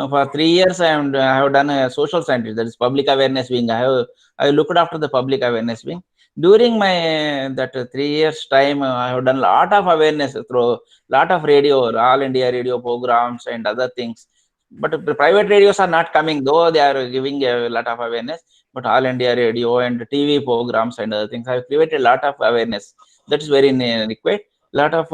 for 3 years, I have done a social scientist, that is public awareness wing. I looked after the public awareness wing. During my that 3 years time, I have done a lot of awareness through lot of radio, All India radio programs and other things. But the private radios are not coming, though they are giving a lot of awareness. But All India radio and TV programs and other things have created a lot of awareness. That is very required. A lot of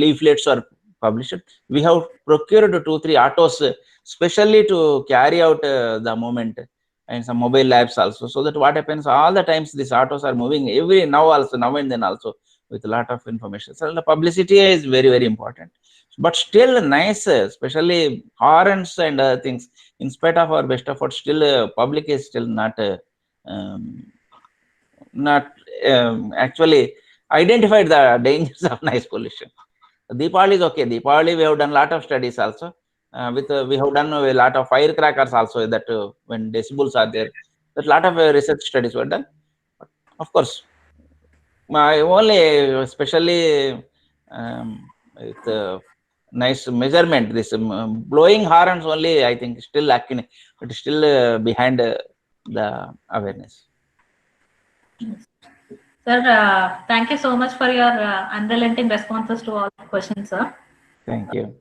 leaflets are published. We have procured 2-3 autos specially to carry out the movement, and some mobile labs also. So that what happens, all the times these autos are moving every now and then also with a lot of information. So the publicity is very, very important. But still nice, especially horns and other things. In spite of our best effort, still public is still not actually identified the dangers of noise pollution. Deepavali is okay. Deepavali, we have done a lot of studies also. We have done a lot of firecrackers also, that when decibels are there, that lot of research studies were done. Of course, my only especially with nice measurement, this blowing horns only, I think still lacking, but still behind the awareness. Sir, thank you so much for your unrelenting responses to all the questions, sir. Thank you.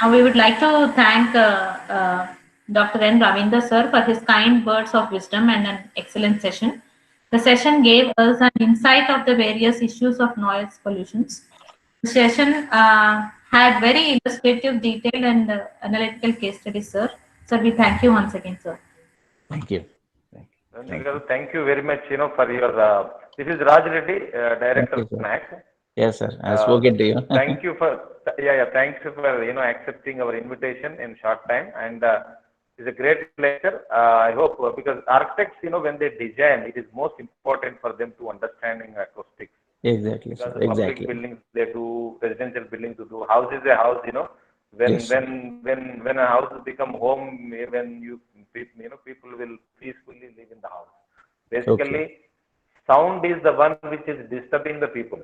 Now we would like to thank Dr. N. Ravinder, sir, for his kind words of wisdom and an excellent session. The session gave us an insight of the various issues of noise pollutions. The session had very illustrative, detailed, and analytical case studies, sir. Sir, we thank you once again, sir. Thank you. Thank you very much, for your, this is Raj Reddy, Director of SNAC. Yes, sir. I have spoken to you. Thank you for, thanks for, accepting our invitation in short time. And it's a great pleasure. I hope, because architects, when they design, it is most important for them to understanding acoustics. Exactly, sir. Exactly. Public buildings, they do, residential buildings, they do. House is a house, when, yes, when a house become home, when people will peacefully live in the house. Basically, sound is the one which is disturbing the people.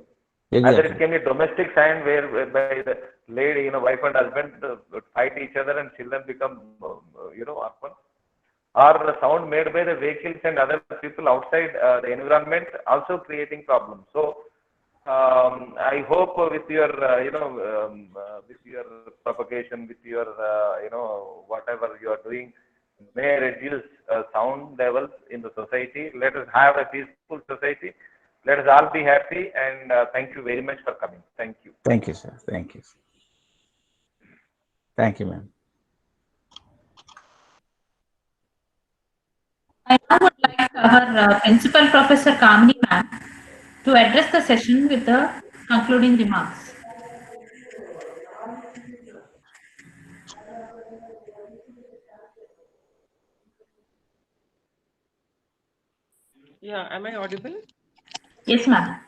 Exactly. Either it can be domestic sound whereby the lady, wife and husband fight each other and children become, orphan. Or the sound made by the vehicles and other people outside the environment also creating problems. So, I hope with your, with your propagation, with your, whatever you are doing, may reduce sound levels in the society. Let us have a peaceful society. Let us all be happy, and thank you very much for coming. Thank you. Thank you, sir. Thank you. Thank you, ma'am. I now would like our Principal Professor Kamini ma'am to address the session with the concluding remarks. Yeah, am I audible? Yes, ma'am.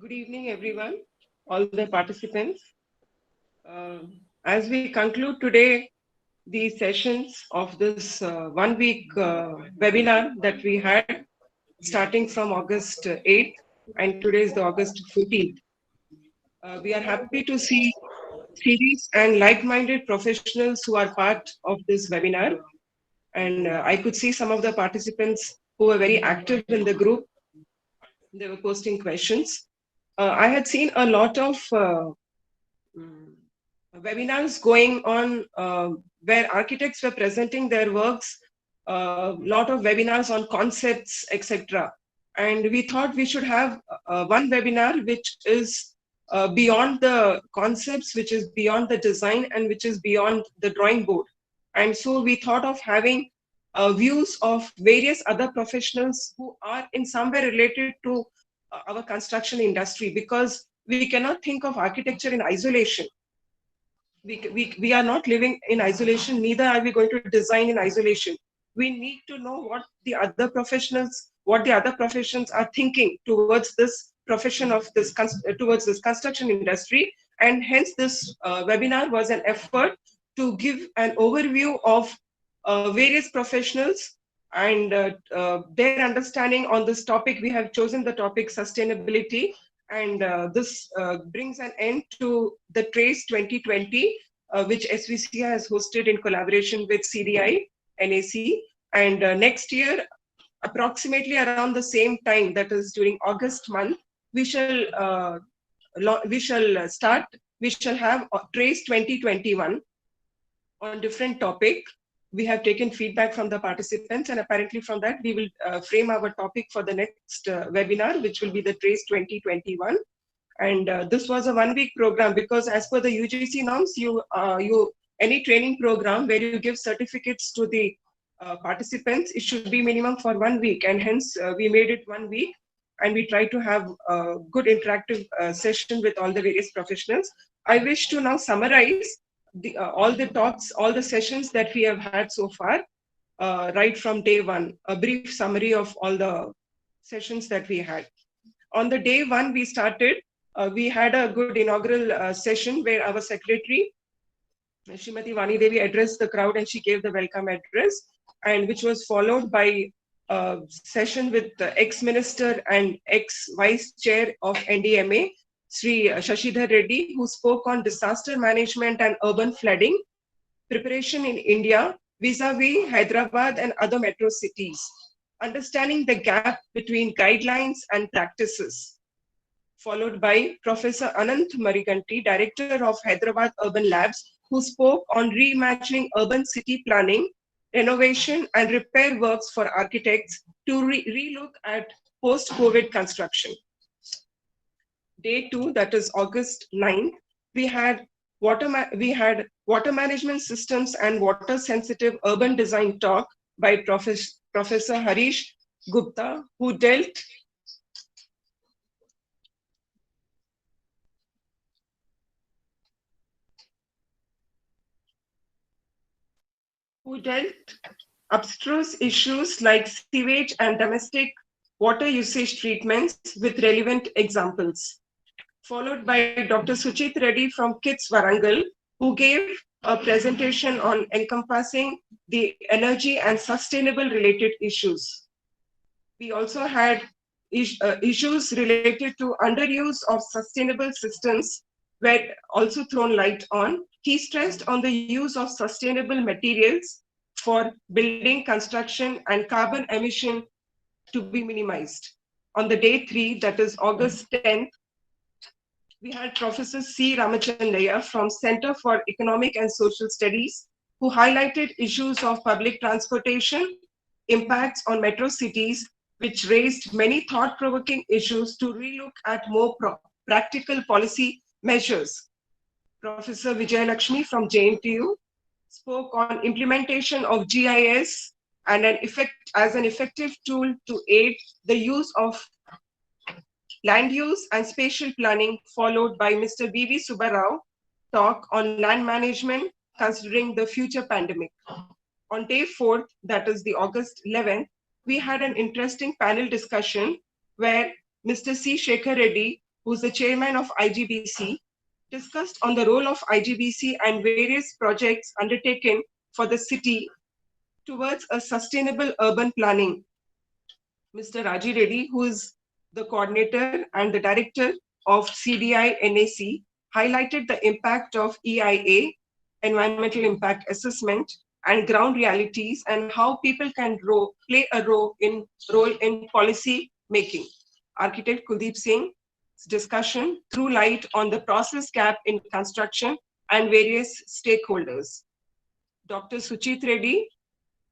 Good evening, everyone, all the participants. As we conclude today the sessions of this 1 week webinar that we had starting from August 8th, and today is the August 14th. We are happy to see serious and like-minded professionals who are part of this webinar. And I could see some of the participants who were very active in the group. They were posting questions. I had seen a lot of webinars going on where architects were presenting their works, a lot of webinars on concepts, etc. And we thought we should have one webinar which is beyond the concepts, which is beyond the design, and which is beyond the drawing board. And so we thought of having views of various other professionals who are in some way related to our construction industry, because we cannot think of architecture in isolation. We are not living in isolation, neither are we going to design in isolation. We need to know what the other professions are thinking towards this profession of this towards this construction industry. And hence this webinar was an effort to give an overview of various professionals and their understanding on this topic. We have chosen the topic sustainability, and this brings an end to the TRACE 2020, which SVCI has hosted in collaboration with CDI, NAC. And next year, approximately around the same time, that is during August month, we shall have TRACE 2021 on different topic. We have taken feedback from the participants, and apparently from that we will frame our topic for the next webinar, which will be the TRACE 2021. And this was a 1 week program, because as per the UGC norms, any training program where you give certificates to the participants, it should be minimum for 1 week, and hence we made it 1 week, and we try to have a good interactive session with all the various professionals. I wish to now summarize all the talks, all the sessions that we have had so far, right from day one, a brief summary of all the sessions that we had. On the day one, we started, we had a good inaugural session where our secretary, Srimati Vani Devi, addressed the crowd, and she gave the welcome address, and which was followed by a session with the ex-minister and ex-vice chair of NDMA, Sri Shashidhar Reddy, who spoke on disaster management and urban flooding, preparation in India vis-a-vis Hyderabad and other metro cities, understanding the gap between guidelines and practices, followed by Professor Anant Mariganti, Director of Hyderabad Urban Labs, who spoke on reimagining urban city planning, renovation and repair works for architects to relook at post-COVID construction. Day two, that is August 9th, we had water management systems and water-sensitive urban design talk by Professor Harish Gupta, who dealt abstruse issues like sewage and domestic water usage treatments with relevant examples. Followed by Dr. Suchit Reddy from KITS Warangal, who gave a presentation on encompassing the energy and sustainable related issues. We also had issues related to underuse of sustainable systems were also thrown light on. He stressed on the use of sustainable materials for building construction and carbon emission to be minimized. On the day three, that is August 10th, we had Professor C. Ramachandaya from Center for Economic and Social Studies, who highlighted issues of public transportation, impacts on metro cities, which raised many thought-provoking issues to relook at more practical policy measures. Professor Vijay Lakshmi from JNTU spoke on implementation of GIS and as an effective tool to aid the use of land use and spatial planning, followed by Mr. V.V. Subbarao talk on land management considering the future pandemic. On day 4th, that is the August 11th, we had an interesting panel discussion where Mr. C. Shekhar Reddy, who's the chairman of IGBC, discussed on the role of IGBC and various projects undertaken for the city towards a sustainable urban planning. Mr. Raji Reddy, who is the coordinator and the director of CDI NAC, highlighted the impact of EIA, environmental impact assessment, and ground realities, and how people can play a role in policy making. Architect Kuldeep Singh's discussion threw light on the process gap in construction and various stakeholders. Dr. Suchit Reddy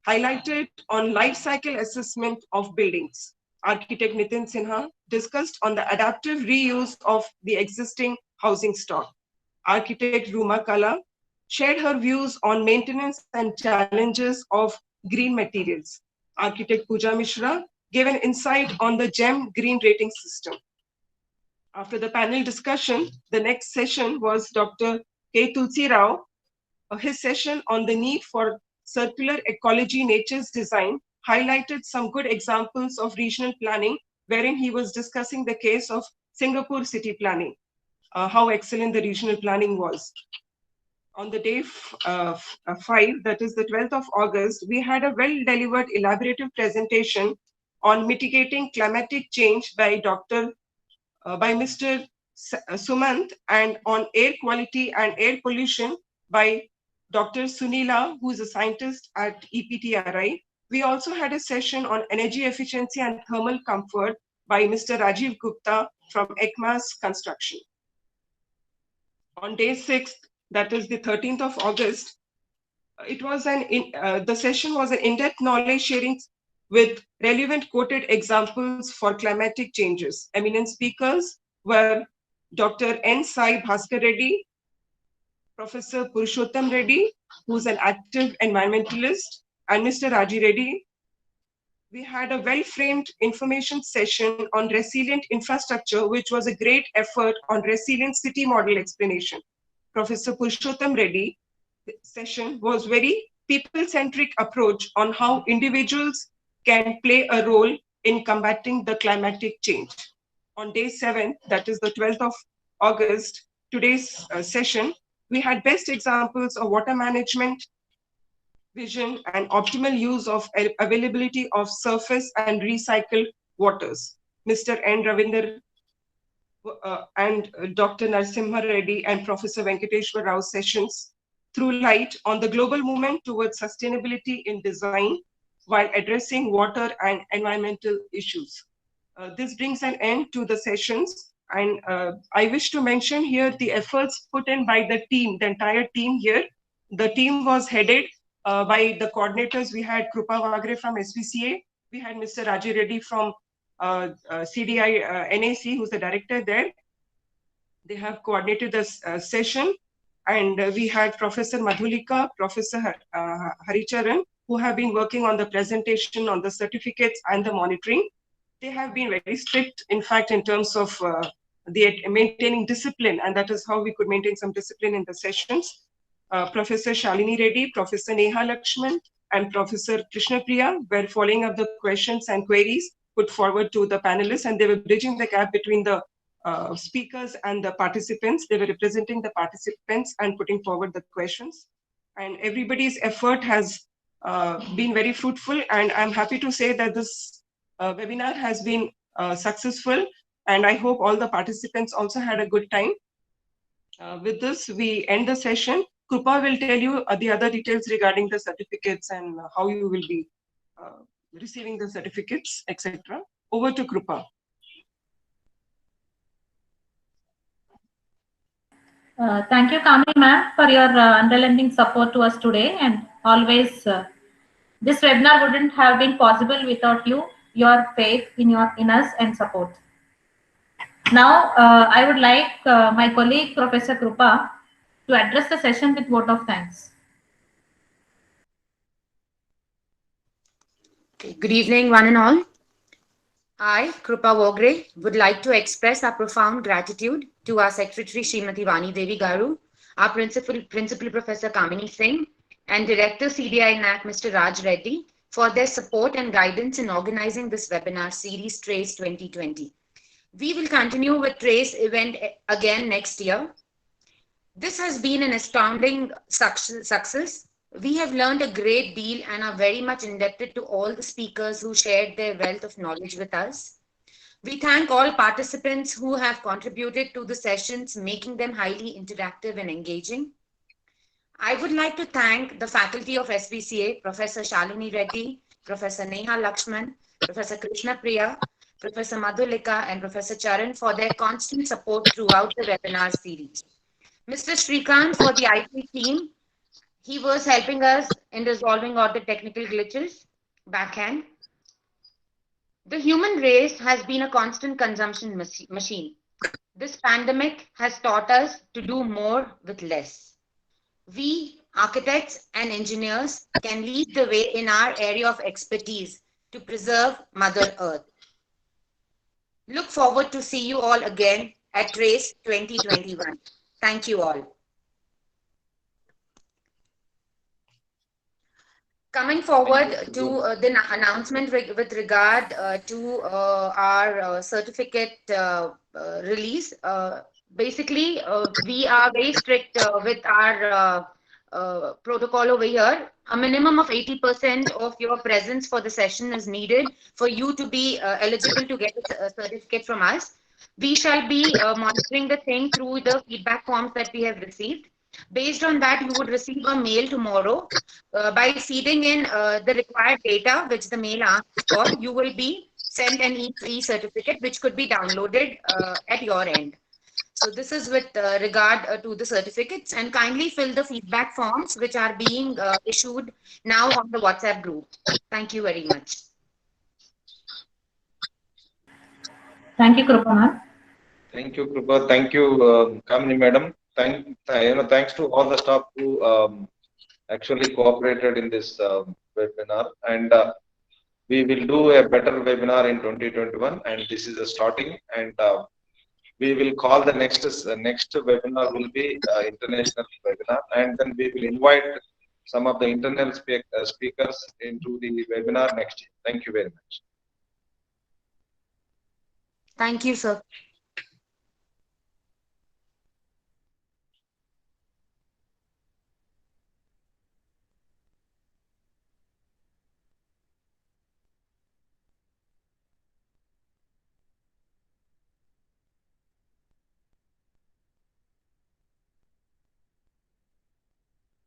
highlighted on life cycle assessment of buildings. Architect Nitin Sinha discussed on the adaptive reuse of the existing housing stock. Architect Ruma Kala shared her views on maintenance and challenges of green materials. Architect Pooja Mishra gave an insight on the GEM green rating system. After the panel discussion, the next session was Dr. K. Tulsi Rao. His session on the need for circular ecology nature's design highlighted some good examples of regional planning, wherein he was discussing the case of Singapore city planning, how excellent the regional planning was. On the day 5, that is the 12th of August, we had a well-delivered elaborative presentation on mitigating climatic change by Mr. Sumant, and on air quality and air pollution by Dr. Sunila, who is a scientist at EPTRI. We also had a session on energy efficiency and thermal comfort by Mr. Rajiv Gupta from ECMAS Construction. On day 6th, that is the 13th of August, the session was an in-depth knowledge sharing with relevant quoted examples for climatic changes. Eminent speakers were Dr. N. Sai Bhaskar Reddy, Professor Purushottam Reddy, who's an active environmentalist, and Mr. Raji Reddy. We had a well-framed information session on resilient infrastructure, which was a great effort on resilient city model explanation. Professor Purushottam Reddy session was very people-centric approach on how individuals can play a role in combating the climatic change. On day 7, that is the 12th of August, today's session, we had best examples of water management, vision, and optimal use of availability of surface and recycled waters. Mr. N. Ravinder and Dr. Narasimha Reddy and Professor Venkateshwar Rao sessions threw light on the global movement towards sustainability in design while addressing water and environmental issues. This brings an end to the sessions, and I wish to mention here the efforts put in by the team, the entire team here. The team was headed by the coordinators. We had Krupa Wagre from SPCA, we had Mr. Raji Reddy from CDI NAC, who's the director there. They have coordinated the session, and we had Professor Madhulika, Professor Haricharan, who have been working on the presentation, on the certificates and the monitoring. They have been very strict, in fact, in terms of the maintaining discipline, and that is how we could maintain some discipline in the sessions. Professor Shalini Reddy, Professor Neha Lakshman, and Professor Krishna Priya were following up the questions and queries put forward to the panelists, and they were bridging the gap between the speakers and the participants. They were representing the participants and putting forward the questions. And everybody's effort has been very fruitful, and I'm happy to say that this webinar has been successful, and I hope all the participants also had a good time. With this, we end the session. Krupa will tell you the other details regarding the certificates and how you will be receiving the certificates, etc. Over to Krupa. Thank you, Kamini ma'am, for your unrelenting support to us today, and always this webinar wouldn't have been possible without you, your faith in us and support. Now, I would like my colleague, Professor Krupa, to address the session with vote of thanks. Good evening, one and all. I, Krupa Wagre, would like to express our profound gratitude to our Secretary Srimati Vani Devi Garu, our Principal Professor Kamini Singh, and Director CDI NAC Mr. Raj Reddy for their support and guidance in organizing this webinar series TRACE 2020. We will continue with TRACE event again next year. This has been an astounding success. We have learned a great deal and are very much indebted to all the speakers who shared their wealth of knowledge with us. We thank all participants who have contributed to the sessions, making them highly interactive and engaging. I would like to thank the faculty of SPCA, Professor Shalini Reddy, Professor Neha Lakshman, Professor Krishna Priya, Professor Madhulika, and Professor Charan for their constant support throughout the webinar series. Mr. Shrikant for the IT team. He was helping us in resolving all the technical glitches backhand. The human race has been a constant consumption machine. This pandemic has taught us to do more with less. We, architects and engineers, can lead the way in our area of expertise to preserve Mother Earth. Look forward to see you all again at RACE 2021. Thank you all. Coming forward to the announcement with regard to our certificate release, basically we are very strict with our protocol over here. A minimum of 80% of your presence for the session is needed for you to be eligible to get a certificate from us. We shall be monitoring the thing through the feedback forms that we have received. Based on that, you would receive a mail tomorrow. By feeding in the required data, which the mail asks for, you will be sent an e-certificate, which could be downloaded at your end. So this is with regard to the certificates, and kindly fill the feedback forms which are being issued now on the WhatsApp group. Thank you very much. Thank you, Krupa ma'am. Thank you, Krupa. Thank you, Kamini madam. Thanks to all the staff who actually cooperated in this webinar, and we will do a better webinar in 2021, and this is a starting, and we will call the next webinar will be international webinar, and then we will invite some of the internal speakers into the webinar next year. Thank you very much. Thank you, sir.